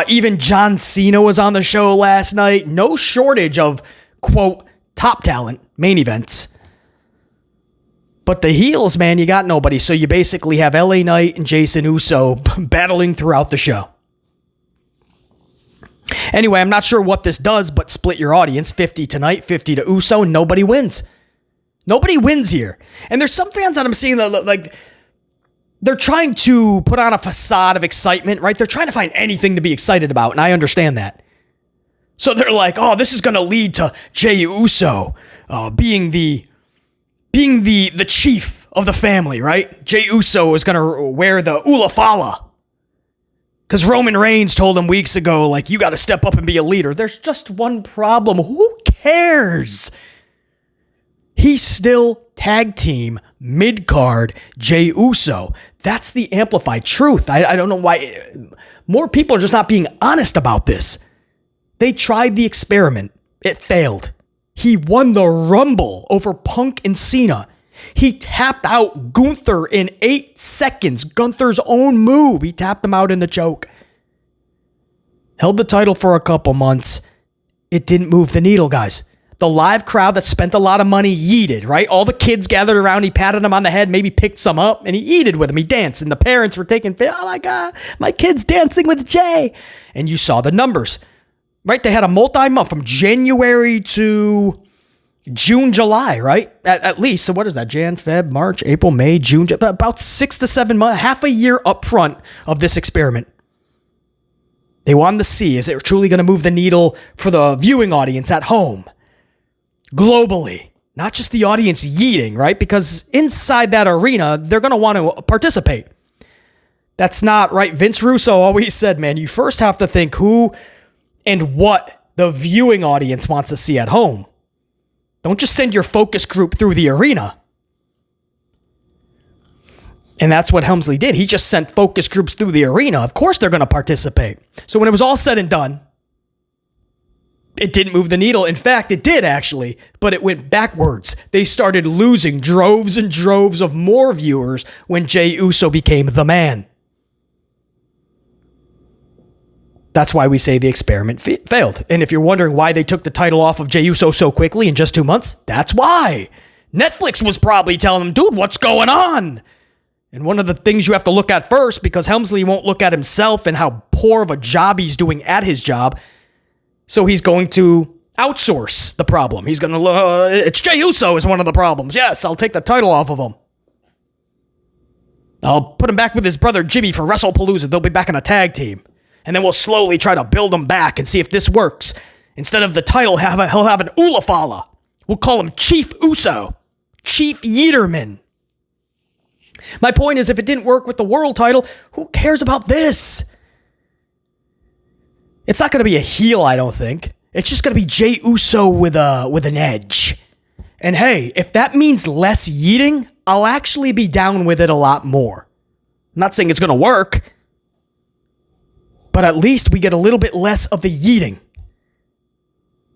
Even John Cena was on the show last night. No shortage of, quote, top talent, main events. But the heels, man, you got nobody. So you basically have LA Knight and Jason Uso battling throughout the show. Anyway, I'm not sure what this does, but split your audience. 50 tonight, 50 to Uso. Nobody wins. Nobody wins here. And there's some fans that I'm seeing that, like, they're trying to put on a facade of excitement, right? They're trying to find anything to be excited about, and I understand that. So they're like, oh, this is going to lead to Jey Uso being the chief of the family, right? Jey Uso is going to wear the Ulafala. Because Roman Reigns told him weeks ago, like, you got to step up and be a leader. There's just one problem. Who cares? He's still tag team mid-card Jey Uso. That's the amplified truth. I don't know why. More people are just not being honest about this. They tried the experiment. It failed. He won the Rumble over Punk and Cena. He tapped out Gunther in 8 seconds. Gunther's own move. He tapped him out in the choke. Held the title for a couple months. It didn't move the needle, guys. The live crowd that spent a lot of money yeeted, right? All the kids gathered around. He patted them on the head, maybe picked some up, and he yeeted with them. He danced, and the parents were taking, oh my God, my kid's dancing with Jay. And you saw the numbers, right? They had a multi-month from January to June, July, right? At least. So what is that? Jan, Feb, March, April, May, June, about 6 to 7 months, half a year up front of this experiment. They wanted to see, is it truly going to move the needle for the viewing audience at home? Globally, not just the audience yeeting, right? Because inside that arena, they're going to want to participate. That's not right. Vince Russo always said, man, you first have to think who and what the viewing audience wants to see at home. Don't just send your focus group through the arena. And that's what Helmsley did. He just sent focus groups through the arena. Of course they're going to participate. So when it was all said and done, it didn't move the needle. In fact, it did actually, but it went backwards. They started losing droves and droves of more viewers when Jey Uso became the man. That's why we say the experiment failed. And if you're wondering why they took the title off of Jey Uso so quickly in just 2 months, that's why. Netflix was probably telling them, dude, what's going on? And one of the things you have to look at first, because Helmsley won't look at himself and how poor of a job he's doing at his job, so he's going to outsource the problem. He's going to, it's Jey Uso is one of the problems. Yes, I'll take the title off of him. I'll put him back with his brother Jimmy for WrestlePalooza. They'll be back in a tag team. And then we'll slowly try to build him back and see if this works. Instead of the title, he'll have an Ulafala. We'll call him Chief Uso. Chief Yeaterman. My point is, if it didn't work with the world title, who cares about this? It's not going to be a heel, I don't think. It's just going to be Jey Uso with an edge. And hey, if that means less yeeting, I'll actually be down with it a lot more. I'm not saying it's going to work, but at least we get a little bit less of the yeeting.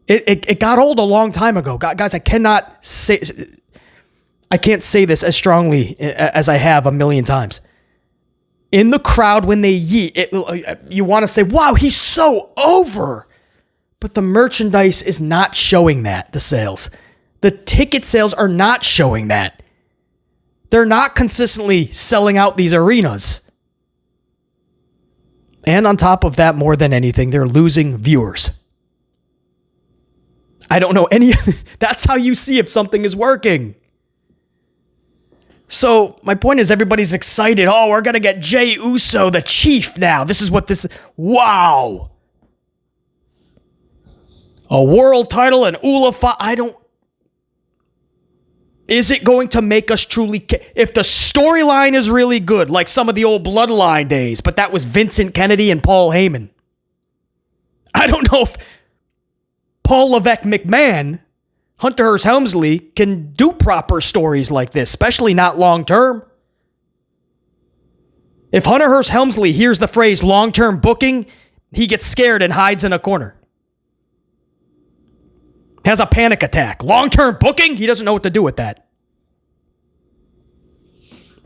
It got old a long time ago. Guys, I can't say this as strongly as I have a million times. In the crowd when they yeet, you want to say, wow, he's so over. But the merchandise is not showing that, the sales. The ticket sales are not showing that. They're not consistently selling out these arenas. And on top of that, more than anything, they're losing viewers. I don't know any. That's how you see if something is working. So my point is, everybody's excited. Oh, we're going to get Jey Uso, the chief now. This is what this is. Wow. A world title and Ulafa. Is it going to make us truly if the storyline is really good, like some of the old Bloodline days, but that was Vincent Kennedy and Paul Heyman. I don't know if Paul Levesque McMahon, Hunter Hearst Helmsley, can do proper stories like this, especially not long term. If Hunter Hearst Helmsley hears the phrase long-term booking, he gets scared and hides in a corner. Has a panic attack. Long-term booking? He doesn't know what to do with that.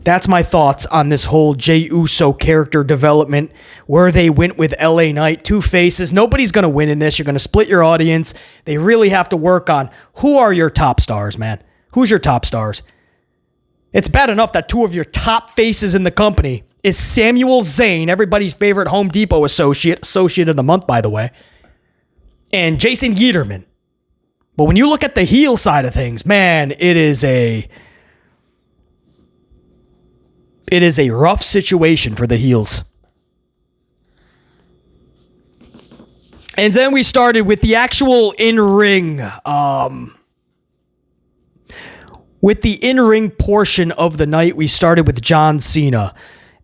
That's my thoughts on this whole Jey Uso character development, where they went with LA Knight, two faces. Nobody's going to win in this. You're going to split your audience. They really have to work on who are your top stars, man. Who's your top stars? It's bad enough that two of your top faces in the company is Samuel Zayn, everybody's favorite Home Depot associate of the month, by the way, and Jason Yeaterman. But when you look at the heel side of things, man, it is a rough situation for the heels. And then we started with the actual in-ring, portion of the night. We started with John Cena.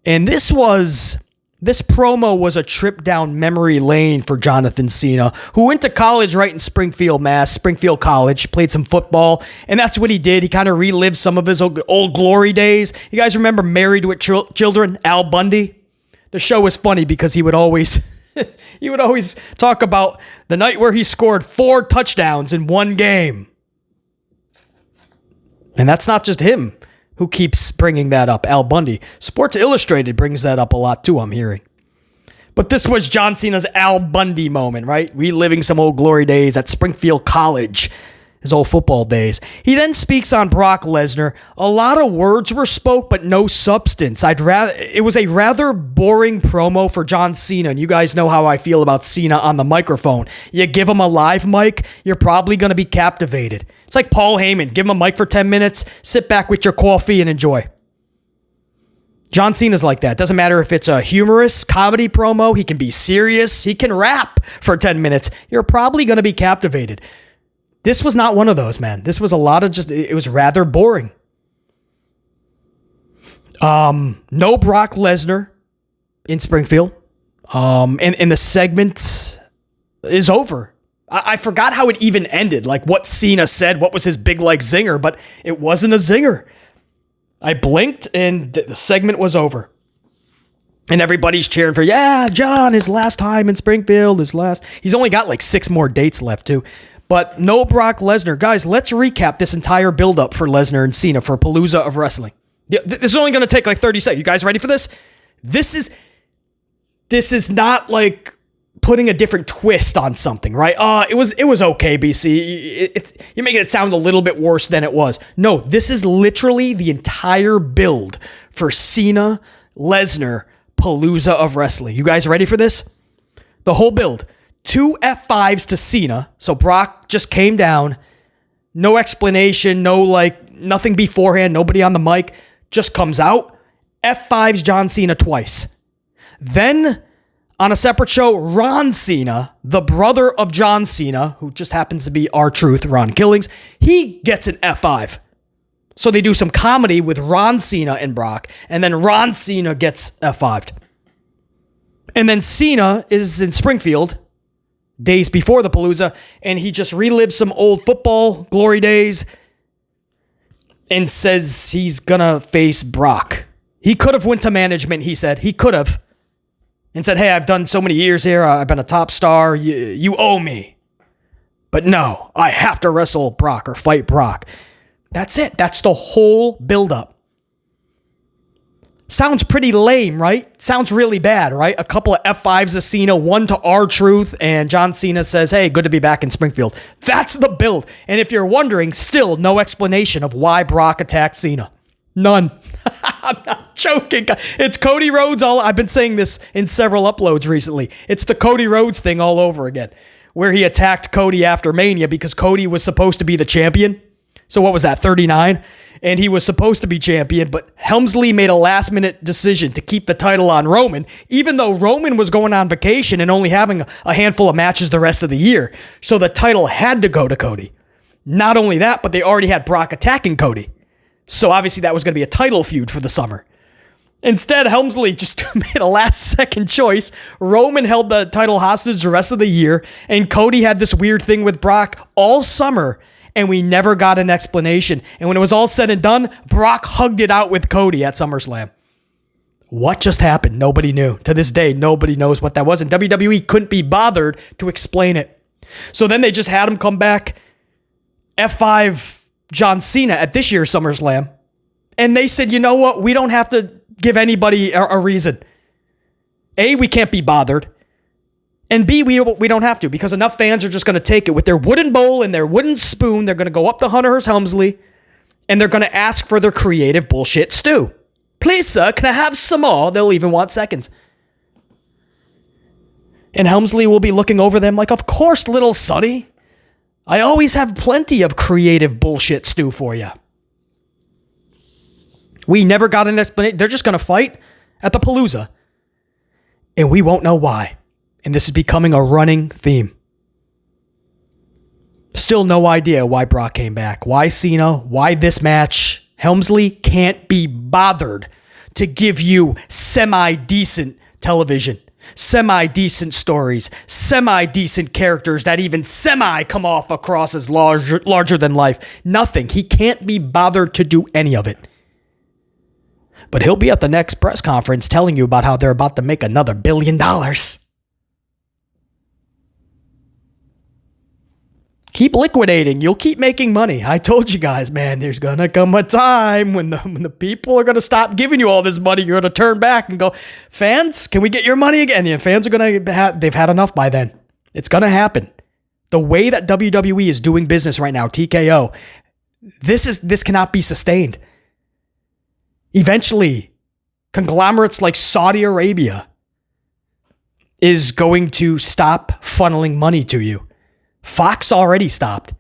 And this promo was a trip down memory lane for Jonathan Cena, who went to college right in Springfield, Mass, Springfield College, played some football, and that's what he did. He kind of relived some of his old glory days. You guys remember Married with Children, Al Bundy? The show was funny because he would always talk about the night where he scored 4 touchdowns in one game. And that's not just him who keeps bringing that up, Al Bundy. Sports Illustrated brings that up a lot too, I'm hearing. But this was John Cena's Al Bundy moment, right? Reliving some old glory days at Springfield College, his old football days. He then speaks on Brock Lesnar. A lot of words were spoke, but no substance. It was a rather boring promo for John Cena, and you guys know how I feel about Cena on the microphone. You give him a live mic, you're probably going to be captivated. It's like Paul Heyman. Give him a mic for 10 minutes, sit back with your coffee and enjoy. John Cena's like that. Doesn't matter if it's a humorous comedy promo. He can be serious. He can rap for 10 minutes. You're probably going to be captivated. This was not one of those, man. This was a lot of it was rather boring. No Brock Lesnar in Springfield. And the segment is over. I forgot how it even ended, like what Cena said, what was his big like zinger, but it wasn't a zinger. I blinked and the segment was over. And everybody's cheering for, yeah, John, his last time in Springfield, He's only got like 6 more dates left too. But no Brock Lesnar. Guys, let's recap this entire build-up for Lesnar and Cena for Palooza of Wrestling. This is only going to take like 30 seconds. You guys ready for this? This is not like putting a different twist on something, right? It was okay, BC. You're making it sound a little bit worse than it was. No, this is literally the entire build for Cena, Lesnar, Palooza of Wrestling. You guys ready for this? The whole build. 2 F5s to Cena. So Brock just came down. No explanation, nothing beforehand, nobody on the mic. Just comes out. F5s John Cena twice. Then, on a separate show, Ron Cena, the brother of John Cena, who just happens to be R-Truth, Ron Killings, he gets an F5. So they do some comedy with Ron Cena and Brock, and then Ron Cena gets F5'd. And then Cena is in Springfield, days before the Palooza, and he just relives some old football glory days and says he's gonna face Brock. He could have went to management, he said. He could have. And said, hey, I've done so many years here. I've been a top star. You owe me. But no, I have to wrestle Brock or fight Brock. That's it. That's the whole buildup. Sounds pretty lame, right? Sounds really bad, right? A couple of F5s to Cena, 1 to R-Truth, and John Cena says, hey, good to be back in Springfield. That's the build. And if you're wondering, still no explanation of why Brock attacked Cena. None. I'm not joking. It's Cody Rhodes. I've been saying this in several uploads recently. It's the Cody Rhodes thing all over again, where he attacked Cody after Mania because Cody was supposed to be the champion. So what was that, 39? And he was supposed to be champion, but Helmsley made a last-minute decision to keep the title on Roman, even though Roman was going on vacation and only having a handful of matches the rest of the year. So the title had to go to Cody. Not only that, but they already had Brock attacking Cody. So obviously that was going to be a title feud for the summer. Instead, Helmsley just made a last-second choice. Roman held the title hostage the rest of the year, and Cody had this weird thing with Brock all summer, and we never got an explanation. And when it was all said and done, Brock hugged it out with Cody at SummerSlam. What just happened? Nobody knew. To this day, nobody knows what that was, and WWE couldn't be bothered to explain it. So then they just had him come back, F5 John Cena at this year's SummerSlam, and they said, you know what? We don't have to give anybody a reason. A, we can't be bothered. And B, we don't have to, because enough fans are just going to take it with their wooden bowl and their wooden spoon. They're going to go up to Hunter Hearst Helmsley, and they're going to ask for their creative bullshit stew. Please, sir, can I have some more? They'll even want seconds. And Helmsley will be looking over them like, of course, little sonny. I always have plenty of creative bullshit stew for you. We never got an explanation. They're just going to fight at the Palooza, and we won't know why. And this is becoming a running theme. Still no idea why Brock came back. Why Cena? Why this match? Helmsley can't be bothered to give you semi-decent television, semi-decent stories, semi-decent characters that even semi come off across as larger than life. Nothing. He can't be bothered to do any of it. But he'll be at the next press conference telling you about how they're about to make another $1 billion. Keep liquidating. You'll keep making money. I told you guys, man, there's going to come a time when the people are going to stop giving you all this money. You're going to turn back and go, fans, can we get your money again? And fans are going to have, they've had enough by then. It's going to happen. The way that WWE is doing business right now, TKO, this cannot be sustained. Eventually, conglomerates like Saudi Arabia is going to stop funneling money to you. Fox already stopped.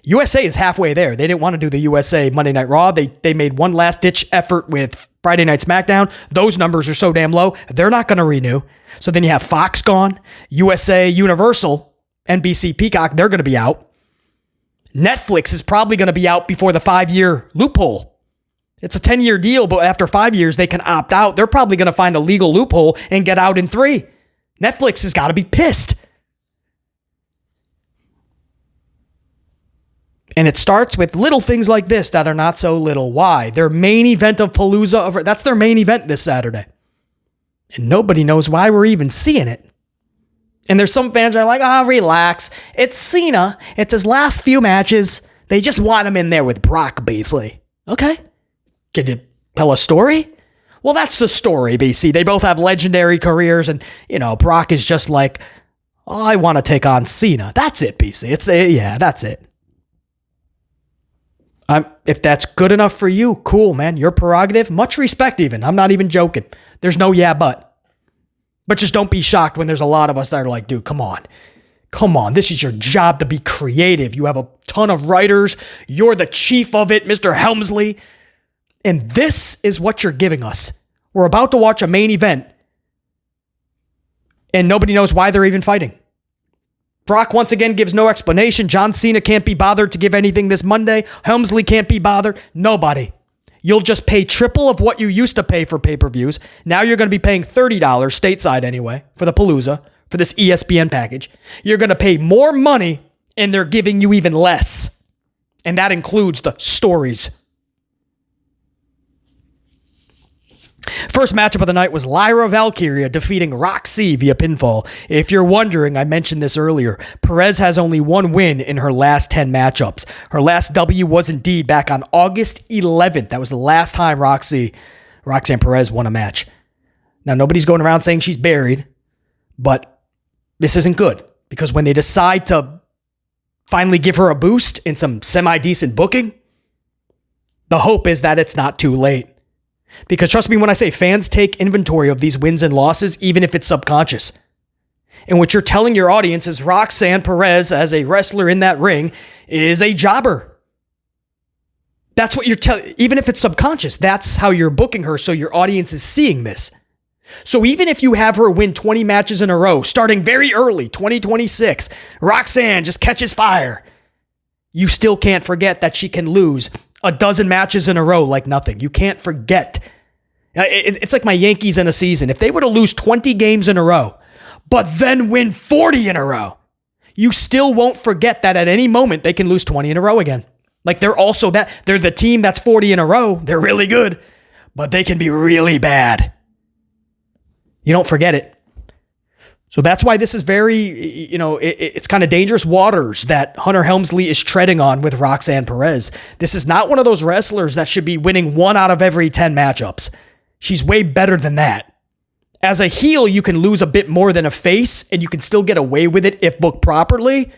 USA is halfway there. They didn't want to do the USA Monday Night Raw. They made one last-ditch effort with Friday Night SmackDown. Those numbers are so damn low, they're not going to renew. So then you have Fox gone, USA, Universal, NBC, Peacock, they're going to be out. Netflix is probably going to be out before the 5-year loophole. It's a 10-year deal, but after 5 years, they can opt out. They're probably going to find a legal loophole and get out in 3. Netflix has got to be pissed. And it starts with little things like this that are not so little. Why? Their main event of Palooza, that's their main event this Saturday. And nobody knows why we're even seeing it. And there's some fans that are like, relax. It's Cena. It's his last few matches. They just want him in there with Brock, basically. Okay. Can you tell a story? Well, that's the story, BC. They both have legendary careers. And, Brock is just like, I want to take on Cena. That's it, BC. That's it. If that's good enough for you, cool, man. Your prerogative. Much respect even. I'm not even joking. There's no but. But just don't be shocked when there's a lot of us that are like, dude, come on. Come on. This is your job to be creative. You have a ton of writers. You're the chief of it, Mr. Helmsley. And this is what you're giving us. We're about to watch a main event. And nobody knows why they're even fighting. Brock once again gives no explanation. John Cena can't be bothered to give anything this Monday. Helmsley can't be bothered. Nobody. You'll just pay triple of what you used to pay for pay-per-views. Now you're going to be paying $30 stateside anyway for the Palooza, for this ESPN package. You're going to pay more money and they're giving you even less. And that includes the stories. First matchup of the night was Lyra Valkyria defeating Roxanne via pinfall. If you're wondering, I mentioned this earlier, Perez has only one win in her last 10 matchups. Her last W was indeed back on August 11th. That was the last time Roxanne Perez won a match. Now, nobody's going around saying she's buried, but this isn't good because when they decide to finally give her a boost in some semi-decent booking, the hope is that it's not too late. Because trust me when I say fans take inventory of these wins and losses, even if it's subconscious. And what you're telling your audience is Roxanne Perez, as a wrestler in that ring, is a jobber. That's what you're telling, even if it's subconscious, that's how you're booking her, so your audience is seeing this. So even if you have her win 20 matches in a row, starting very early, 2026, Roxanne just catches fire, you still can't forget that she can lose a dozen matches in a row like nothing. You can't forget. It's like my Yankees in a season. If they were to lose 20 games in a row, but then win 40 in a row, you still won't forget that at any moment they can lose 20 in a row again. Like they're the team that's 40 in a row. They're really good, but they can be really bad. You don't forget it. So that's why this is very, it's kind of dangerous waters that Hunter Helmsley is treading on with Roxanne Perez. This is not one of those wrestlers that should be winning 1 out of every 10 matchups. She's way better than that. As a heel, you can lose a bit more than a face, and you can still get away with it if booked properly.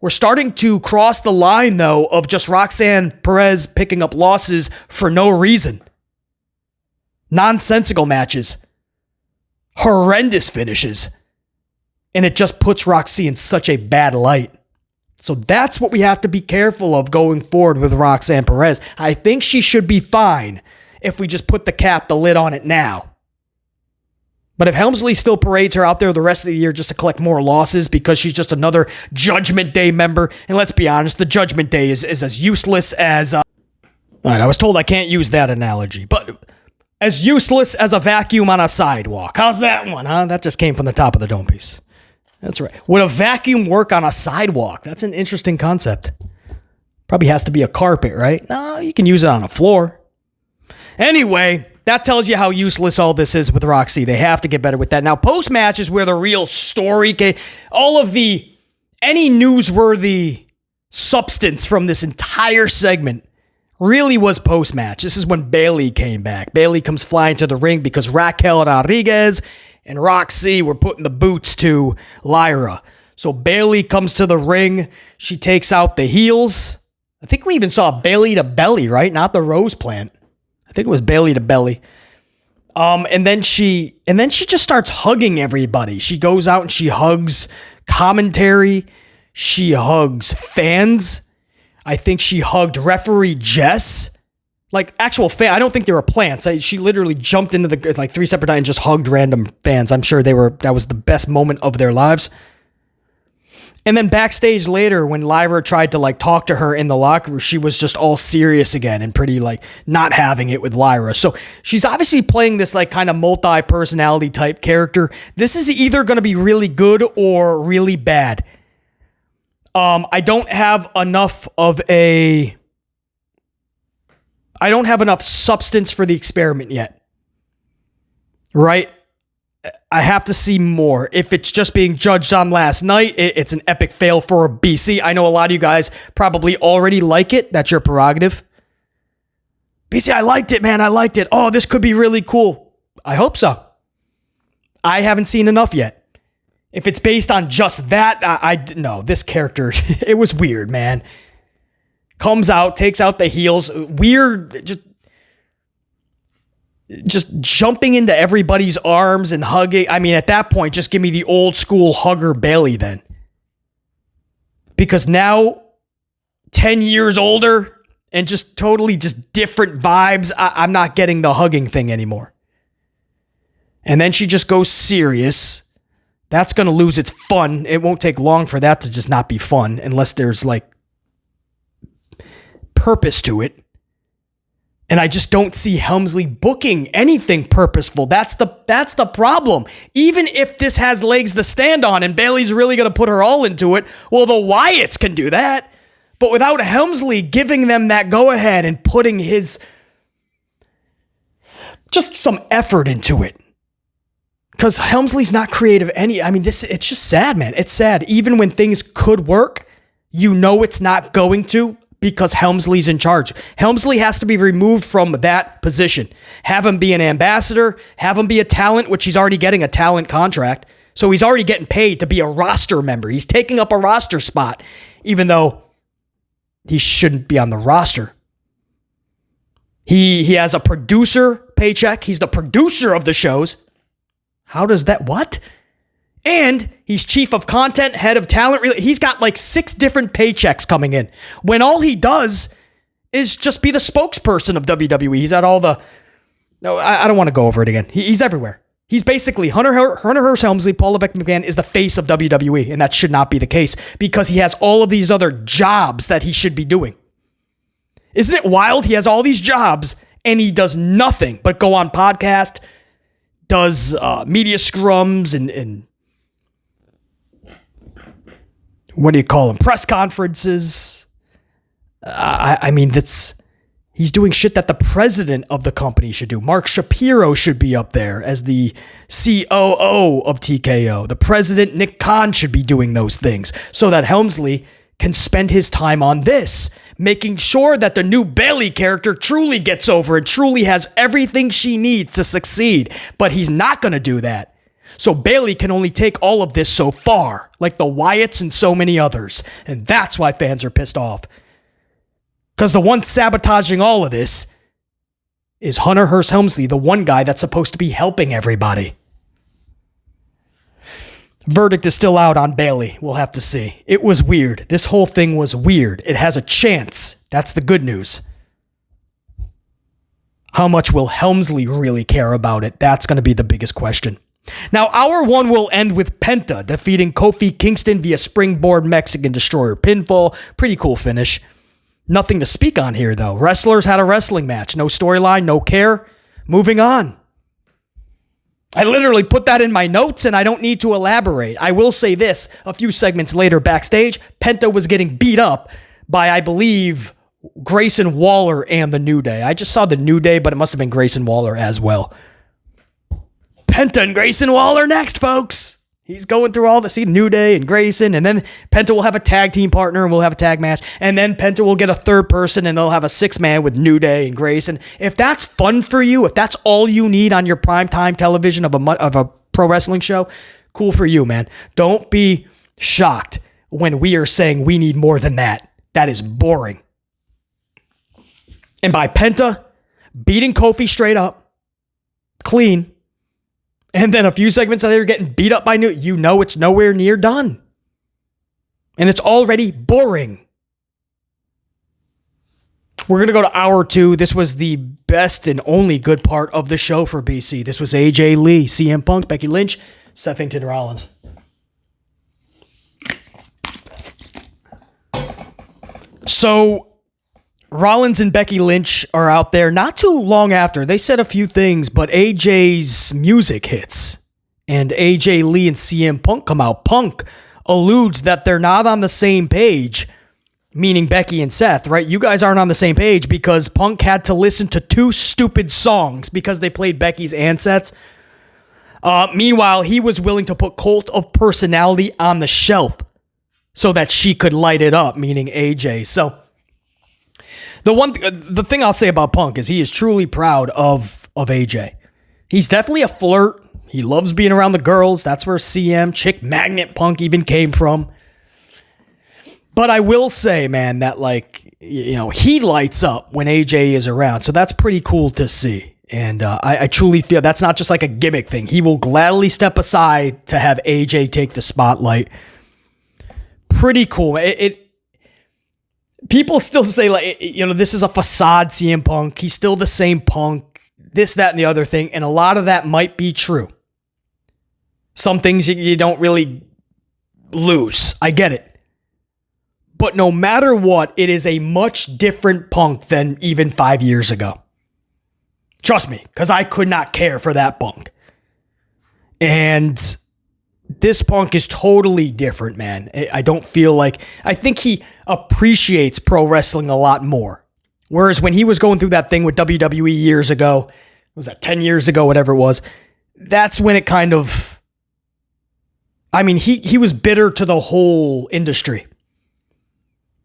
We're starting to cross the line, though, of just Roxanne Perez picking up losses for no reason. Nonsensical matches. Horrendous finishes. And it just puts Roxanne in such a bad light. So that's what we have to be careful of going forward with Roxanne Perez. I think she should be fine if we just put the lid on it now. But if Helmsley still parades her out there the rest of the year just to collect more losses because she's just another Judgment Day member, and let's be honest, the Judgment Day is as useless as... all right, I was told I can't use that analogy, but as useless as a vacuum on a sidewalk. How's that one, huh? That just came from the top of the dome piece. That's right. Would a vacuum work on a sidewalk? That's an interesting concept. Probably has to be a carpet, right? No, you can use it on a floor. Anyway, that tells you how useless all this is with Roxy. They have to get better with that. Now, post-match is where the real story came. Any newsworthy substance from this entire segment really was post-match. This is when Bayley came back. Bayley comes flying to the ring because Raquel Rodriguez and Roxy were putting the boots to Lyra. So Bayley comes to the ring. She takes out the heels. I think we even saw Bayley to belly, right? Not the rose plant. I think it was Bayley to belly. And then she just starts hugging everybody. She goes out and she hugs commentary. She hugs fans. I think she hugged referee Jess. Like actual fan. I don't think they were plants. She literally jumped into the 3 separate times and just hugged random fans. I'm sure that was the best moment of their lives. And then backstage later, when Lyra tried to talk to her in the locker room, she was just all serious again and pretty not having it with Lyra. So she's obviously playing this kind of multi-personality type character. This is either going to be really good or really bad. I don't have enough substance for the experiment yet. Right? I have to see more. If it's just being judged on last night, it's an epic fail for BC. I know a lot of you guys probably already like it. That's your prerogative. BC, I liked it, man. I liked it. Oh, this could be really cool. I hope so. I haven't seen enough yet. If it's based on just that, no, this character, it was weird, man. Comes out, takes out the heels. Weird, just jumping into everybody's arms and hugging. I mean, at that point, just give me the old school hugger Bayley then. Because now, 10 years older and just totally just different vibes, I'm not getting the hugging thing anymore. And then she just goes serious. That's going to lose its fun. It won't take long for that to just not be fun unless there's purpose to it. And I just don't see Helmsley booking anything purposeful. That's the problem. Even if this has legs to stand on and Bayley's really going to put her all into it, well, the Wyatts can do that. But without Helmsley giving them that go-ahead and putting just some effort into it. Because Helmsley's not creative it's just sad, man. It's sad. Even when things could work, it's not going to. Because Helmsley's in charge. Helmsley has to be removed from that position. Have him be an ambassador. Have him be a talent, which he's already getting a talent contract. So he's already getting paid to be a roster member. He's taking up a roster spot, even though he shouldn't be on the roster. He has a producer paycheck. He's the producer of the shows. How does that... What? And he's chief of content, head of talent. He's got 6 different paychecks coming in. When all he does is just be the spokesperson of WWE. He's at all the... No, I don't want to go over it again. He's everywhere. He's basically Hunter Hearst Helmsley, Paul Levesque McMahon is the face of WWE. And that should not be the case because he has all of these other jobs that he should be doing. Isn't it wild? He has all these jobs and he does nothing but go on podcast, does media scrums and what do you call them? Press conferences. He's doing shit that the president of the company should do. Mark Shapiro should be up there as the COO of TKO. The president, Nick Khan, should be doing those things so that Helmsley can spend his time on this, making sure that the new Bayley character truly gets over and truly has everything she needs to succeed. But he's not going to do that. So Bayley can only take all of this so far, like the Wyatts and so many others. And that's why fans are pissed off. Because the one sabotaging all of this is Hunter Hearst Helmsley, the one guy that's supposed to be helping everybody. Verdict is still out on Bayley. We'll have to see. It was weird. This whole thing was weird. It has a chance. That's the good news. How much will Helmsley really care about it? That's going to be the biggest question. Now, hour one will end with Penta defeating Kofi Kingston via springboard Mexican Destroyer pinfall. Pretty cool finish. Nothing to speak on here, though. Wrestlers had a wrestling match. No storyline, no care. Moving on. I literally put that in my notes, and I don't need to elaborate. I will say this. A few segments later backstage, Penta was getting beat up by, I believe, Grayson Waller and the New Day. I just saw the New Day, but it must have been Grayson Waller as well. Penta and Grayson Waller next, folks. He's going through all the New Day and Grayson, and then Penta will have a tag team partner and we'll have a tag match, and then Penta will get a third person and they'll have a 6-man with New Day and Grayson. If that's fun for you, if that's all you need on your primetime television of a pro wrestling show, cool for you, man. Don't be shocked when we are saying we need more than that. That is boring. And by Penta beating Kofi straight up, clean, and then a few segments later getting beat up by New, you know it's nowhere near done. And it's already boring. We're going to go to hour two. This was the best and only good part of the show for BC. This was AJ Lee, CM Punk, Becky Lynch, Seth Rollins. So Rollins and Becky Lynch are out there not too long after. They said a few things, but AJ's music hits. And AJ Lee and CM Punk come out. Punk alludes that they're not on the same page, meaning Becky and Seth, right? You guys aren't on the same page because Punk had to listen to 2 stupid songs because they played Becky's and Seth's. Meanwhile, he was willing to put Cult of Personality on the shelf so that she could light it up, meaning AJ. So the thing I'll say about Punk is he is truly proud of AJ. He's definitely a flirt. He loves being around the girls. That's where CM, Chick Magnet Punk even came from. But I will say, man, that he lights up when AJ is around. So that's pretty cool to see. And I truly feel that's not just like a gimmick thing. He will gladly step aside to have AJ take the spotlight. Pretty cool. People still say, this is a facade CM Punk. He's still the same Punk, this, that, and the other thing. And a lot of that might be true. Some things you don't really lose. I get it. But no matter what, it is a much different Punk than even 5 years ago. Trust me, because I could not care for that Punk. And this Punk is totally different, man. I don't feel like... I think he appreciates pro wrestling a lot more. Whereas when he was going through that thing with WWE years ago, was that 10 years ago, whatever it was, that's when it kind of... I mean, he was bitter to the whole industry.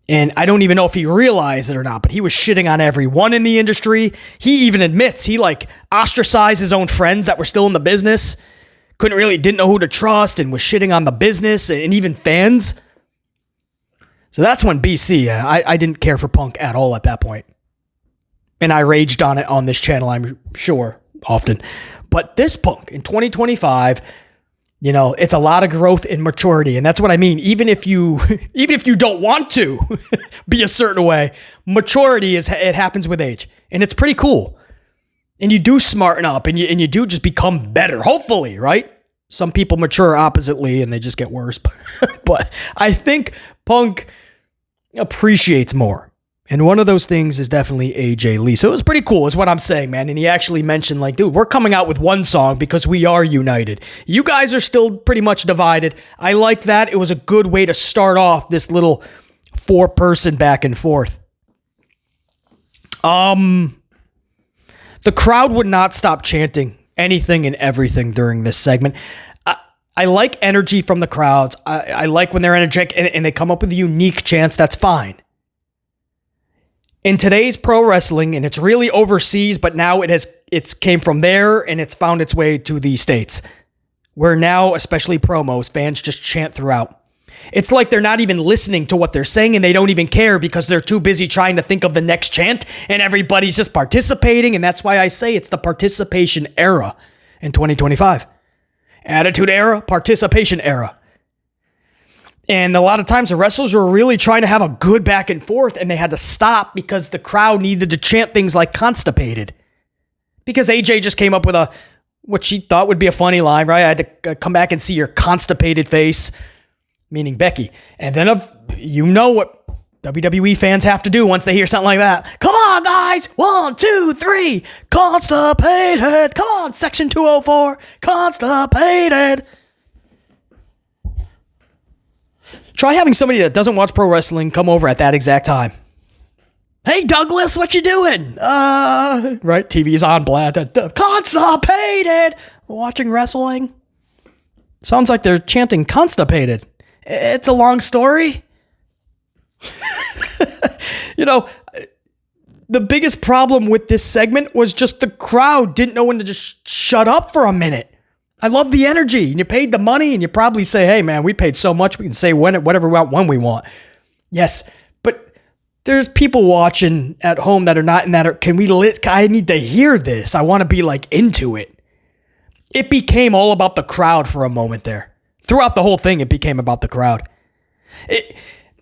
And I don't even know if he realized it or not, but he was shitting on everyone in the industry. He even admits he ostracized his own friends that were still in the business. Didn't know who to trust and was shitting on the business and even fans. So that's when BC, I didn't care for Punk at all at that point. And I raged on it on this channel, I'm sure, often. But this Punk in 2025, it's a lot of growth and maturity. And that's what I mean. Even if you don't want to be a certain way, maturity it happens with age. And it's pretty cool. And you do smarten up and you do just become better, hopefully, right? Some people mature oppositely and they just get worse. But I think Punk appreciates more. And one of those things is definitely AJ Lee. So it was pretty cool is what I'm saying, man. And he actually mentioned dude, we're coming out with one song because we are united. You guys are still pretty much divided. I like that. It was a good way to start off this little 4-person back and forth. The crowd would not stop chanting anything and everything during this segment. I like energy from the crowds. I like when they're energetic and they come up with unique chants. That's fine. In today's pro wrestling, and it's really overseas, but now it's came from there and it's found its way to the States, where now, especially promos, fans just chant throughout. It's like they're not even listening to what they're saying and they don't even care because they're too busy trying to think of the next chant and everybody's just participating. And that's why I say it's the participation era in 2025. Attitude era, participation era. And a lot of times the wrestlers were really trying to have a good back and forth and they had to stop because the crowd needed to chant things like constipated. Because AJ just came up with what she thought would be a funny line, right? I had to come back and see your constipated face, meaning Becky. And then you know what WWE fans have to do once they hear something like that. Come on, guys. 1, 2, 3. Constipated. Come on, Section 204. Constipated. Try having somebody that doesn't watch pro wrestling come over at that exact time. Hey, Douglas, what you doing? Right, TV's on, Blad. Constipated. Watching wrestling. Sounds like they're chanting constipated. It's a long story. The biggest problem with this segment was just the crowd didn't know when to just shut up for a minute. I love the energy, and you paid the money, and you probably say, hey, man, we paid so much, we can say whatever we want when we want. Yes, but there's people watching at home that are not in that. I need to hear this. I want to be into it. It became all about the crowd for a moment there. Throughout the whole thing, it became about the crowd.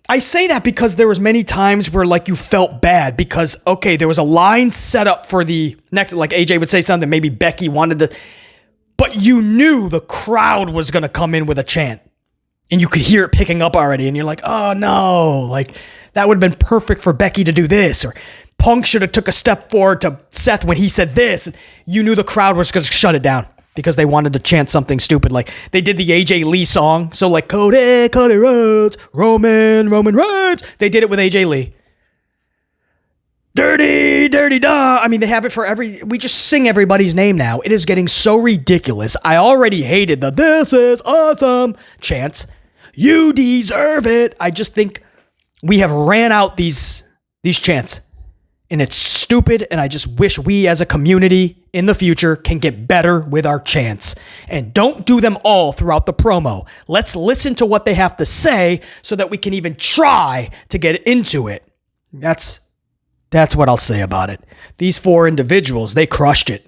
I say that because there was many times where you felt bad because, okay, there was a line set up for the next, AJ would say something, maybe Becky wanted to, but you knew the crowd was going to come in with a chant and you could hear it picking up already. And you're like, oh no, that would have been perfect for Becky to do this, or Punk should have took a step forward to Seth when he said this. You knew the crowd was going to shut it down because they wanted to chant something stupid. They did the AJ Lee song. So Cody Rhodes, Roman Reigns. They did it with AJ Lee. Dirty da. I mean, they have it for we just sing everybody's name now. It is getting so ridiculous. I already hated the "this is awesome" chants. You deserve it. I just think we have ran out these chants. And it's stupid, and I just wish we as a community in the future can get better with our chants. And don't do them all throughout the promo. Let's listen to what they have to say so that we can even try to get into it. That's what I'll say about it. These 4 individuals, they crushed it.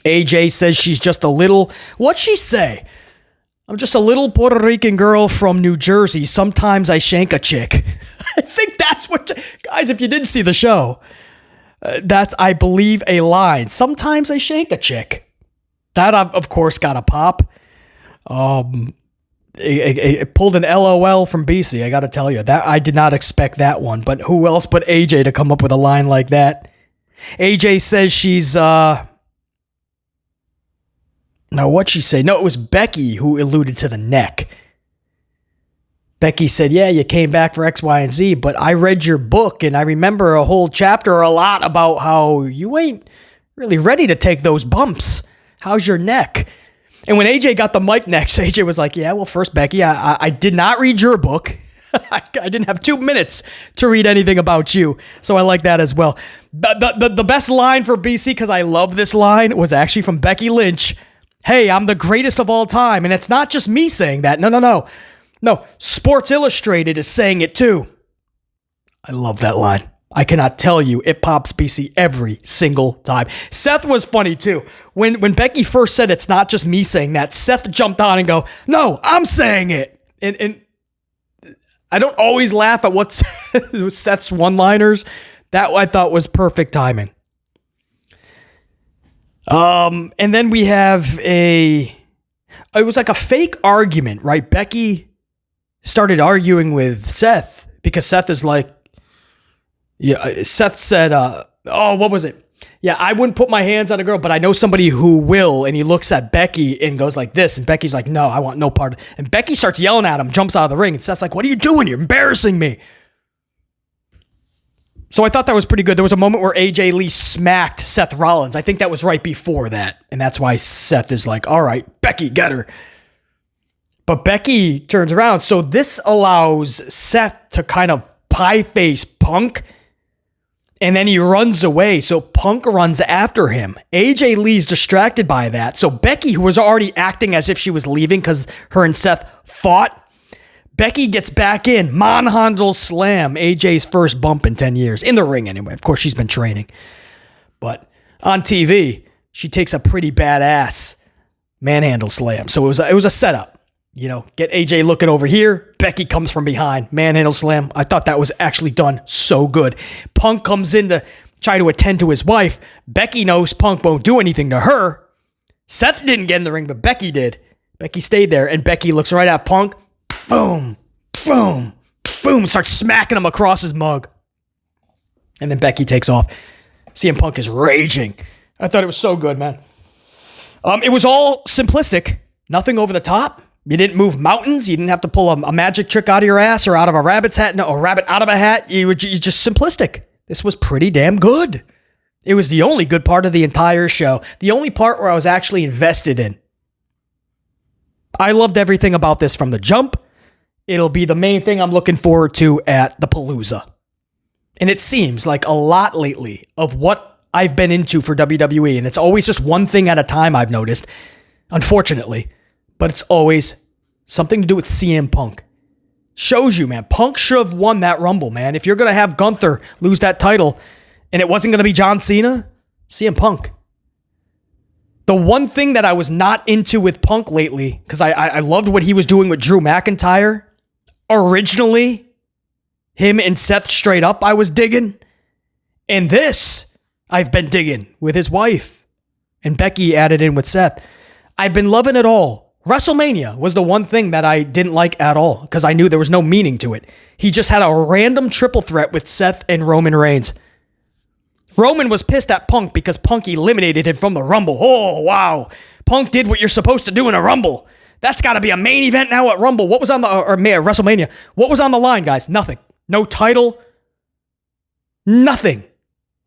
AJ says she's just a little... What'd she say? I'm just a little Puerto Rican girl from New Jersey. Sometimes I shank a chick. I think that's what... Guys, if you didn't see the show, that's, I believe, a line. Sometimes I shank a chick. That, of course, got a pop. It pulled an LOL from BC, I got to tell you. That I did not expect that one. But who else but AJ to come up with a line like that? AJ says she's... Now, what'd she say? No, it was Becky who alluded to the neck. Becky said, yeah, you came back for X, Y, and Z, but I read your book, and I remember a whole chapter or a lot about how you ain't really ready to take those bumps. How's your neck? And when AJ got the mic next, AJ was like, yeah, well, first, Becky, I did not read your book. I didn't have 2 minutes to read anything about you, so I like that as well. The best line for BC, because I love this line, was actually from Becky Lynch. Hey, I'm the greatest of all time. And it's not just me saying that. No, Sports Illustrated is saying it too. I love that line. I cannot tell you, it pops BC every single time. Seth was funny too. When Becky first said it's not just me saying that, Seth jumped on and go, no, I'm saying it. And I don't always laugh at what Seth's one-liners. That I thought was perfect timing. And then we have it was like a fake argument, right? Becky started arguing with Seth because Seth is like, yeah, Seth said, what was it? Yeah, I wouldn't put my hands on a girl, but I know somebody who will. And he looks at Becky and goes like this. And Becky's like, no, I want no part. And Becky starts yelling at him, jumps out of the ring. And Seth's like, what are you doing? You're embarrassing me. So I thought that was pretty good. There was a moment where AJ Lee smacked Seth Rollins. I think that was right before that. And that's why Seth is like, all right, Becky, get her. But Becky turns around. So this allows Seth to kind of pie face Punk. And then he runs away. So Punk runs after him. AJ Lee's distracted by that. So Becky, who was already acting as if she was leaving because her and Seth fought, Becky gets back in. Manhandle slam. AJ's first bump in 10 years. In the ring, anyway. Of course, she's been training. But on TV, she takes a pretty badass manhandle slam. So it was a setup. You know, get AJ looking over here. Becky comes from behind. Manhandle slam. I thought that was actually done so good. Punk comes in to try to attend to his wife. Becky knows Punk won't do anything to her. Seth didn't get in the ring, but Becky did. Becky stayed there, and Becky looks right at Punk. Boom, boom, boom, starts smacking him across his mug. And then Becky takes off. CM Punk is raging. I thought it was so good, man. It was all simplistic. Nothing over the top. You didn't move mountains. You didn't have to pull a magic trick out of your ass or out of a rabbit's hat. No, a rabbit out of a hat. You just simplistic. This was pretty damn good. It was the only good part of the entire show. The only part where I was actually invested in. I loved everything about this from the jump. It'll be the main thing I'm looking forward to at the Palooza. And it seems like a lot lately of what I've been into for WWE. And it's always just one thing at a time, I've noticed. Unfortunately. But it's always something to do with CM Punk. Shows you, man. Punk should have won that Rumble, man. If you're going to have Gunther lose that title and it wasn't going to be John Cena, CM Punk. The one thing that I was not into with Punk lately, because I loved what he was doing with Drew McIntyre. Originally, him and Seth straight up, I was digging. And this, I've been digging with his wife. And Becky added in with Seth. I've been loving it all. WrestleMania was the one thing that I didn't like at all because I knew there was no meaning to it. He just had a random triple threat with Seth and Roman Reigns. Roman was pissed at Punk because Punk eliminated him from the Rumble. Oh, wow. Punk did what you're supposed to do in a Rumble. That's got to be a main event now at Rumble. What was on the, or WrestleMania? What was on the line, guys? Nothing. No title. Nothing.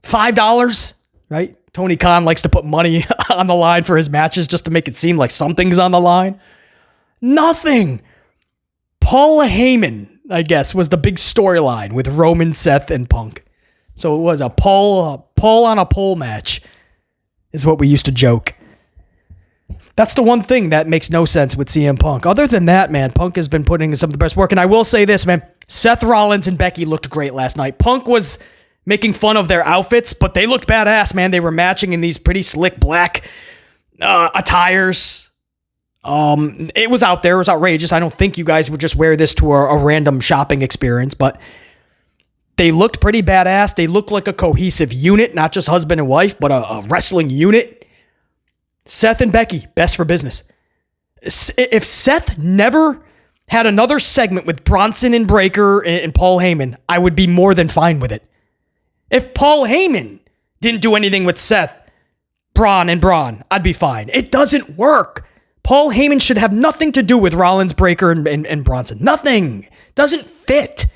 $5, right? Tony Khan likes to put money on the line for his matches just to make it seem like something's on the line. Nothing. Paul Heyman, I guess, was the big storyline with Roman, Seth, and Punk. So it was a Paul on a pole match is what we used to joke. That's the one thing that makes no sense with CM Punk. Other than that, man, Punk has been putting in some of the best work. And I will say this, man, Seth Rollins and Becky looked great last night. Punk was making fun of their outfits, but they looked badass, man. They were matching in these pretty slick black attires. It was out there. It was outrageous. I don't think you guys would just wear this to a random shopping experience, but they looked pretty badass. They looked like a cohesive unit, not just husband and wife, but a wrestling unit. Seth and Becky, best for business. If Seth never had another segment with Bronson and Breakker and Paul Heyman, I would be more than fine with it. If Paul Heyman didn't do anything with Seth, Braun, I'd be fine. It doesn't work. Paul Heyman should have nothing to do with Rollins, Breakker, and Bronson. Nothing. Doesn't fit.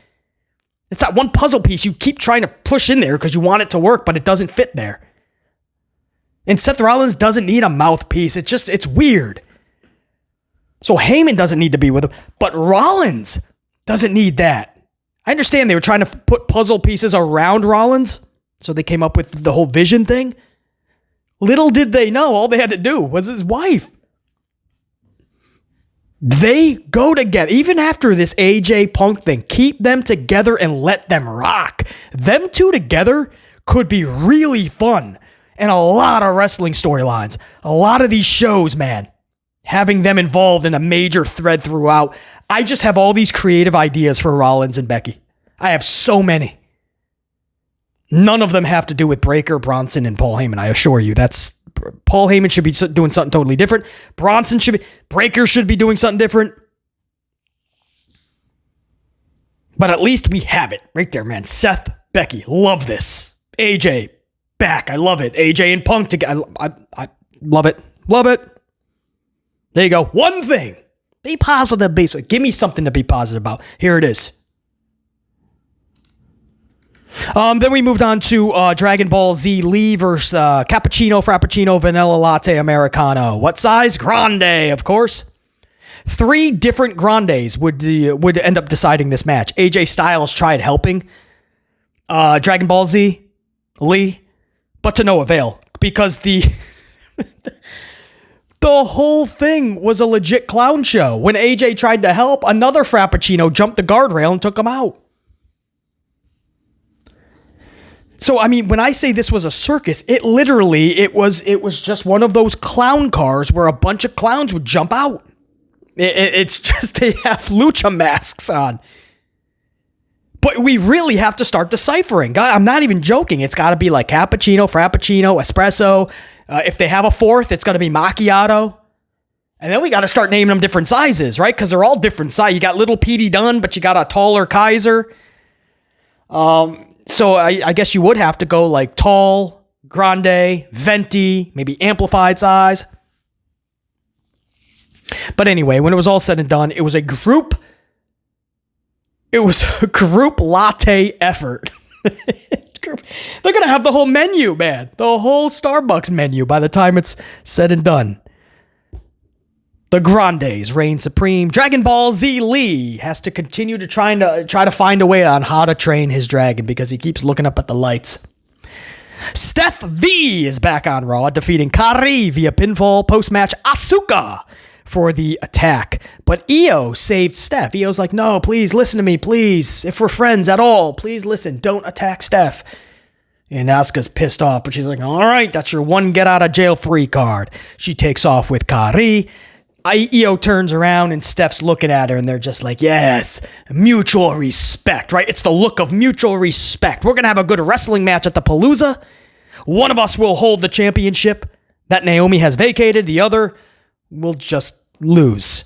It's that one puzzle piece you keep trying to push in there because you want it to work, but it doesn't fit there. And Seth Rollins doesn't need a mouthpiece. It's weird. So Heyman doesn't need to be with him, but Rollins doesn't need that. I understand they were trying to put puzzle pieces around Rollins, so they came up with the whole vision thing. Little did they know, all they had to do was his wife. They go together. Even after this AJ Punk thing, keep them together and let them rock. Them two together could be really fun. And a lot of wrestling storylines. A lot of these shows, man. Having them involved in a major thread throughout. I just have all these creative ideas for Rollins and Becky. I have so many. None of them have to do with Breakker, Bronson, and Paul Heyman. I assure you. Paul Heyman should be doing something totally different. Breakker should be doing something different. But at least we have it right there, man. Seth, Becky, love this. AJ, back. I love it. AJ and Punk together. I love it. Love it. There you go. One thing. Be positive. Give me something to be positive about. Here it is. Then we moved on to Dragon Ball Z Lee versus Cappuccino, Frappuccino, Vanilla Latte, Americano. What size? Grande, of course. 3 different Grandes would end up deciding this match. AJ Styles tried helping Dragon Ball Z Lee, but to no avail because the whole thing was a legit clown show. When AJ tried to help, another Frappuccino jumped the guardrail and took him out. So, I mean, when I say this was a circus, it was just one of those clown cars where a bunch of clowns would jump out. It's just they have lucha masks on. But we really have to start deciphering. God, I'm not even joking. It's got to be like cappuccino, frappuccino, espresso. If they have a fourth, it's going to be macchiato. And then we got to start naming them different sizes, right? Because they're all different size. You got little Petey Dunn, but you got a taller Kaiser. So I guess you would have to go like tall, grande, venti, maybe amplified size. But anyway, when it was all said and done, it was a group latte effort. They're going to have the whole menu, man. The whole Starbucks menu by the time it's said and done. The Grandes reign supreme. Dragon Ball Z Lee has to continue to try to find a way on how to train his dragon because he keeps looking up at the lights. Steph V is back on Raw, defeating Kari via pinfall. Post-match, Asuka for the attack. But Io saved Steph. Io's like, no, please listen to me, please. If we're friends at all, please listen. Don't attack Steph. And Asuka's pissed off, but she's like, all right, that's your one get out of jail free card. She takes off with Kari. Io turns around and Steph's looking at her and they're just like, yes, mutual respect, right? It's the look of mutual respect. We're going to have a good wrestling match at the Palooza. One of us will hold the championship that Naomi has vacated. The other will just lose.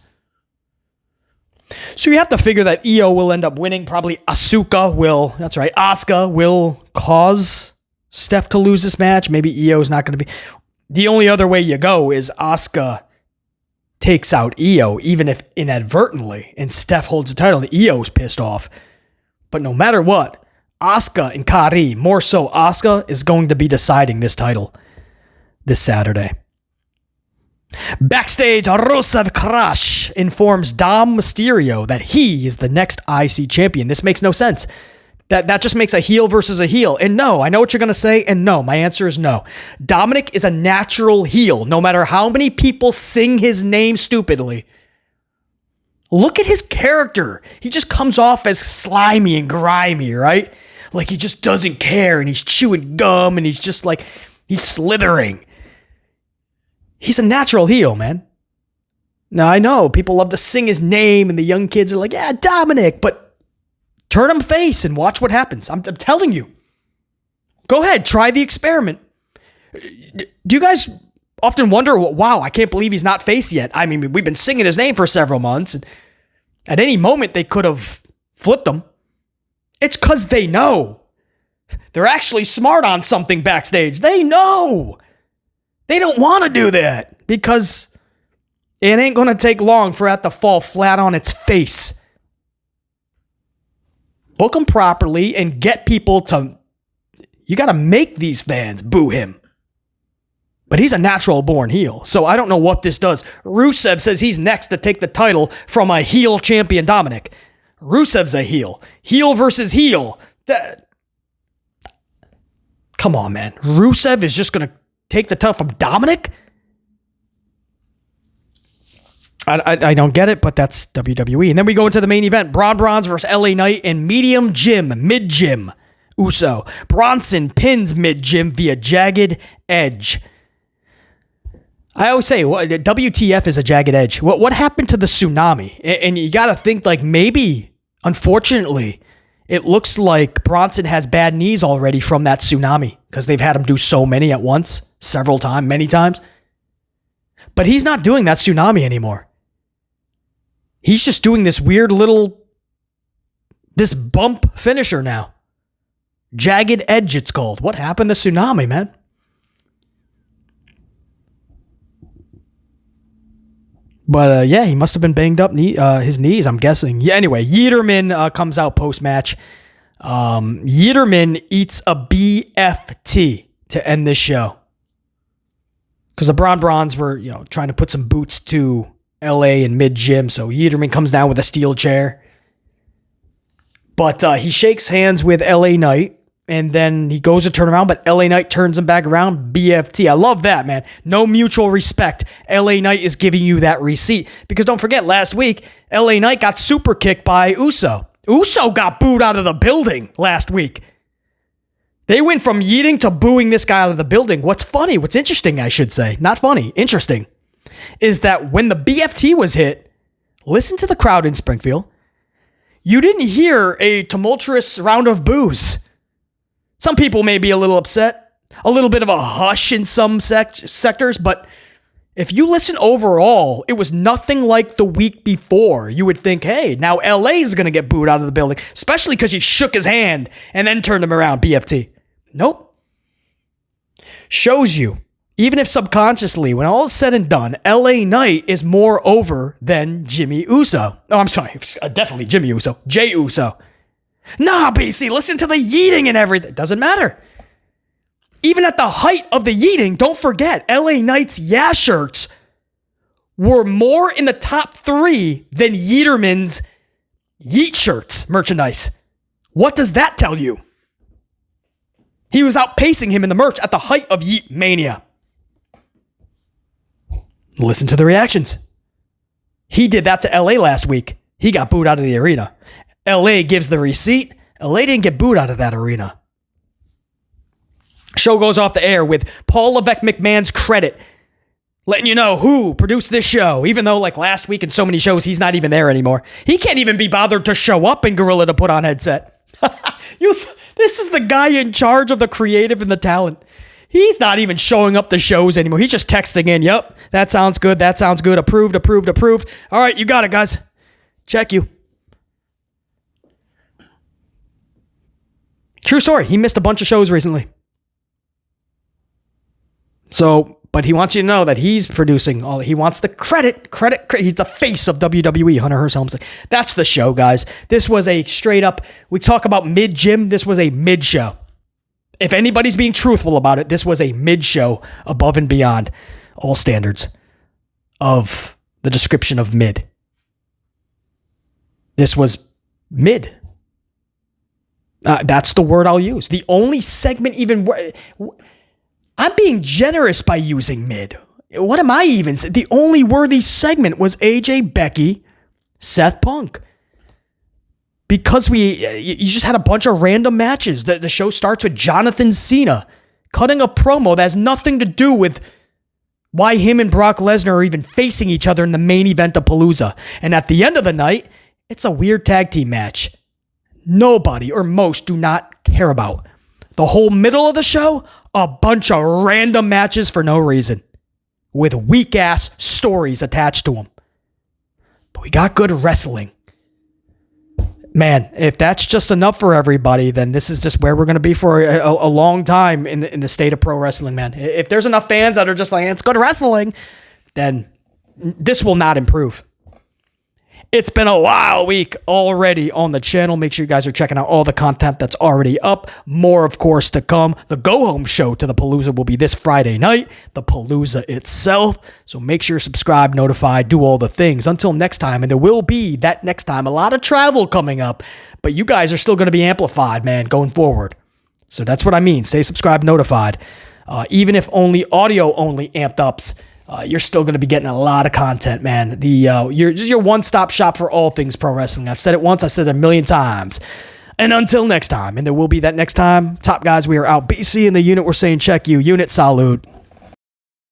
So you have to figure that Io will end up winning. Probably Asuka will, that's right, Asuka will cause Steph to lose this match. Maybe Io's not going to be. The only other way you go is Asuka takes out Io, even if inadvertently, and Steph holds the title. The Io's pissed off. But no matter what, Asuka and Kari, more so Asuka, is going to be deciding this title this Saturday. Backstage, Rusev Crush informs Dom Mysterio that he is the next IC champion. This makes no sense. That just makes a heel versus a heel. And no, I know what you're going to say, and no, my answer is no. Dominic is a natural heel, no matter how many people sing his name stupidly. Look at his character. He just comes off as slimy and grimy, right? Like he just doesn't care, and he's chewing gum, and he's just like, he's slithering. He's a natural heel, man. Now, I know people love to sing his name, and the young kids are like, yeah, Dominic, but turn him face and watch what happens. I'm telling you. Go ahead, try the experiment. Do you guys often wonder, wow, I can't believe he's not face yet? I mean, we've been singing his name for several months, and at any moment they could have flipped him. It's because they know. They're actually smart on something backstage. They know. They don't want to do that because it ain't going to take long for it to fall flat on its face. Book him properly and get people to... You got to make these fans boo him. But he's a natural born heel, so I don't know what this does. Rusev says he's next to take the title from a heel champion Dominic. Rusev's a heel. Heel versus heel. Come on, man. Rusev is just going to take the title from Dominic? I don't get it, but that's WWE. And then we go into the main event. Bronze versus LA Knight and Mid Jim Uso. Bronson pins Mid Jim via jagged edge. I always say, WTF is a jagged edge. What happened to the tsunami? And you got to think like maybe, unfortunately, it looks like Bronson has bad knees already from that tsunami because they've had him do so many at once, many times. But he's not doing that tsunami anymore. He's just doing this weird this bump finisher now. Jagged edge, it's called. What happened to tsunami, man? But yeah, he must have been banged up his knees, I'm guessing. Yeah, anyway, Yiderman comes out post-match. Yiderman eats a BFT to end this show. Because the Bronze were, trying to put some boots to LA and Mid Jim, so Yiderman comes down with a steel chair. But he shakes hands with LA Knight, and then he goes to turn around, but LA Knight turns him back around. BFT. I love that, man. No mutual respect. LA Knight is giving you that receipt. Because don't forget, last week, LA Knight got super kicked by Uso. Uso got booed out of the building last week. They went from yeeting to booing this guy out of the building. What's interesting, I should say, not funny, interesting, is that when the BFT was hit, listen to the crowd in Springfield. you didn't hear a tumultuous round of boos. Some people may be a little upset, a little bit of a hush in some sectors, but if you listen overall, it was nothing like the week before. You would think, hey, now LA is going to get booed out of the building, especially because you shook his hand and then turned him around, BFT. Nope. Shows you, even if subconsciously, when all is said and done, LA Knight is more over than Jimmy Uso. Oh, I'm sorry. Definitely Jimmy Uso. Jey Uso. Nah, BC, listen to the yeeting and everything. Doesn't matter. Even at the height of the yeeting, don't forget, LA Knight's yeah shirts were more in the top 3 than Yeeterman's yeet shirts merchandise. What does that tell you? He was outpacing him in the merch at the height of Yeet Mania. Listen to the reactions. He did that to LA last week. He got booed out of the arena. LA gives the receipt. LA didn't get booed out of that arena. Show goes off the air with Paul Levesque McMahon's credit, letting you know who produced this show, even though like last week in so many shows, he's not even there anymore. He can't even be bothered to show up in Gorilla to put on headset. This is the guy in charge of the creative and the talent. He's not even showing up the shows anymore. He's just texting in, yep, that sounds good, approved, approved, approved. All right, you got it, guys. Check you. True story, he missed a bunch of shows recently. So, but he wants you to know that he's producing all. He wants the credit. He's the face of WWE, Hunter Hearst Helmsley. That's the show, guys. This was a straight up, we talk about mid-gym. This was a mid-show. If anybody's being truthful about it, this was a mid-show above and beyond all standards of the description of mid. This was mid. That's the word I'll use. The only segment even... I'm being generous by using mid. What am I even saying? The only worthy segment was AJ, Becky, Seth Punk. Because you just had a bunch of random matches. The show starts with Jonathan Cena cutting a promo that has nothing to do with why him and Brock Lesnar are even facing each other in the main event of Palooza. And at the end of the night, it's a weird tag team match. Nobody or most do not care about. The whole middle of the show, a bunch of random matches for no reason with weak-ass stories attached to them. But we got good wrestling. Man, if that's just enough for everybody, then this is just where we're going to be for a long time in the state of pro wrestling, man. If there's enough fans that are just like, it's good wrestling, then this will not improve. It's been a wild week already on the channel. Make sure you guys are checking out all the content that's already up. More, of course, to come. The go-home show to the Palooza will be this Friday night, the Palooza itself. So make sure you're subscribed, notified, do all the things. Until next time, and there will be that next time, a lot of travel coming up, but you guys are still going to be amplified, man, going forward. So that's what I mean. Stay subscribed, notified. Even if only audio-only amped ups, you're still going to be getting a lot of content, man. You're just your one-stop shop for all things pro wrestling. I've said it once, I said it a million times. And until next time, and there will be that next time, top guys, we are out. BC in the unit, we're saying check you. Unit, salute.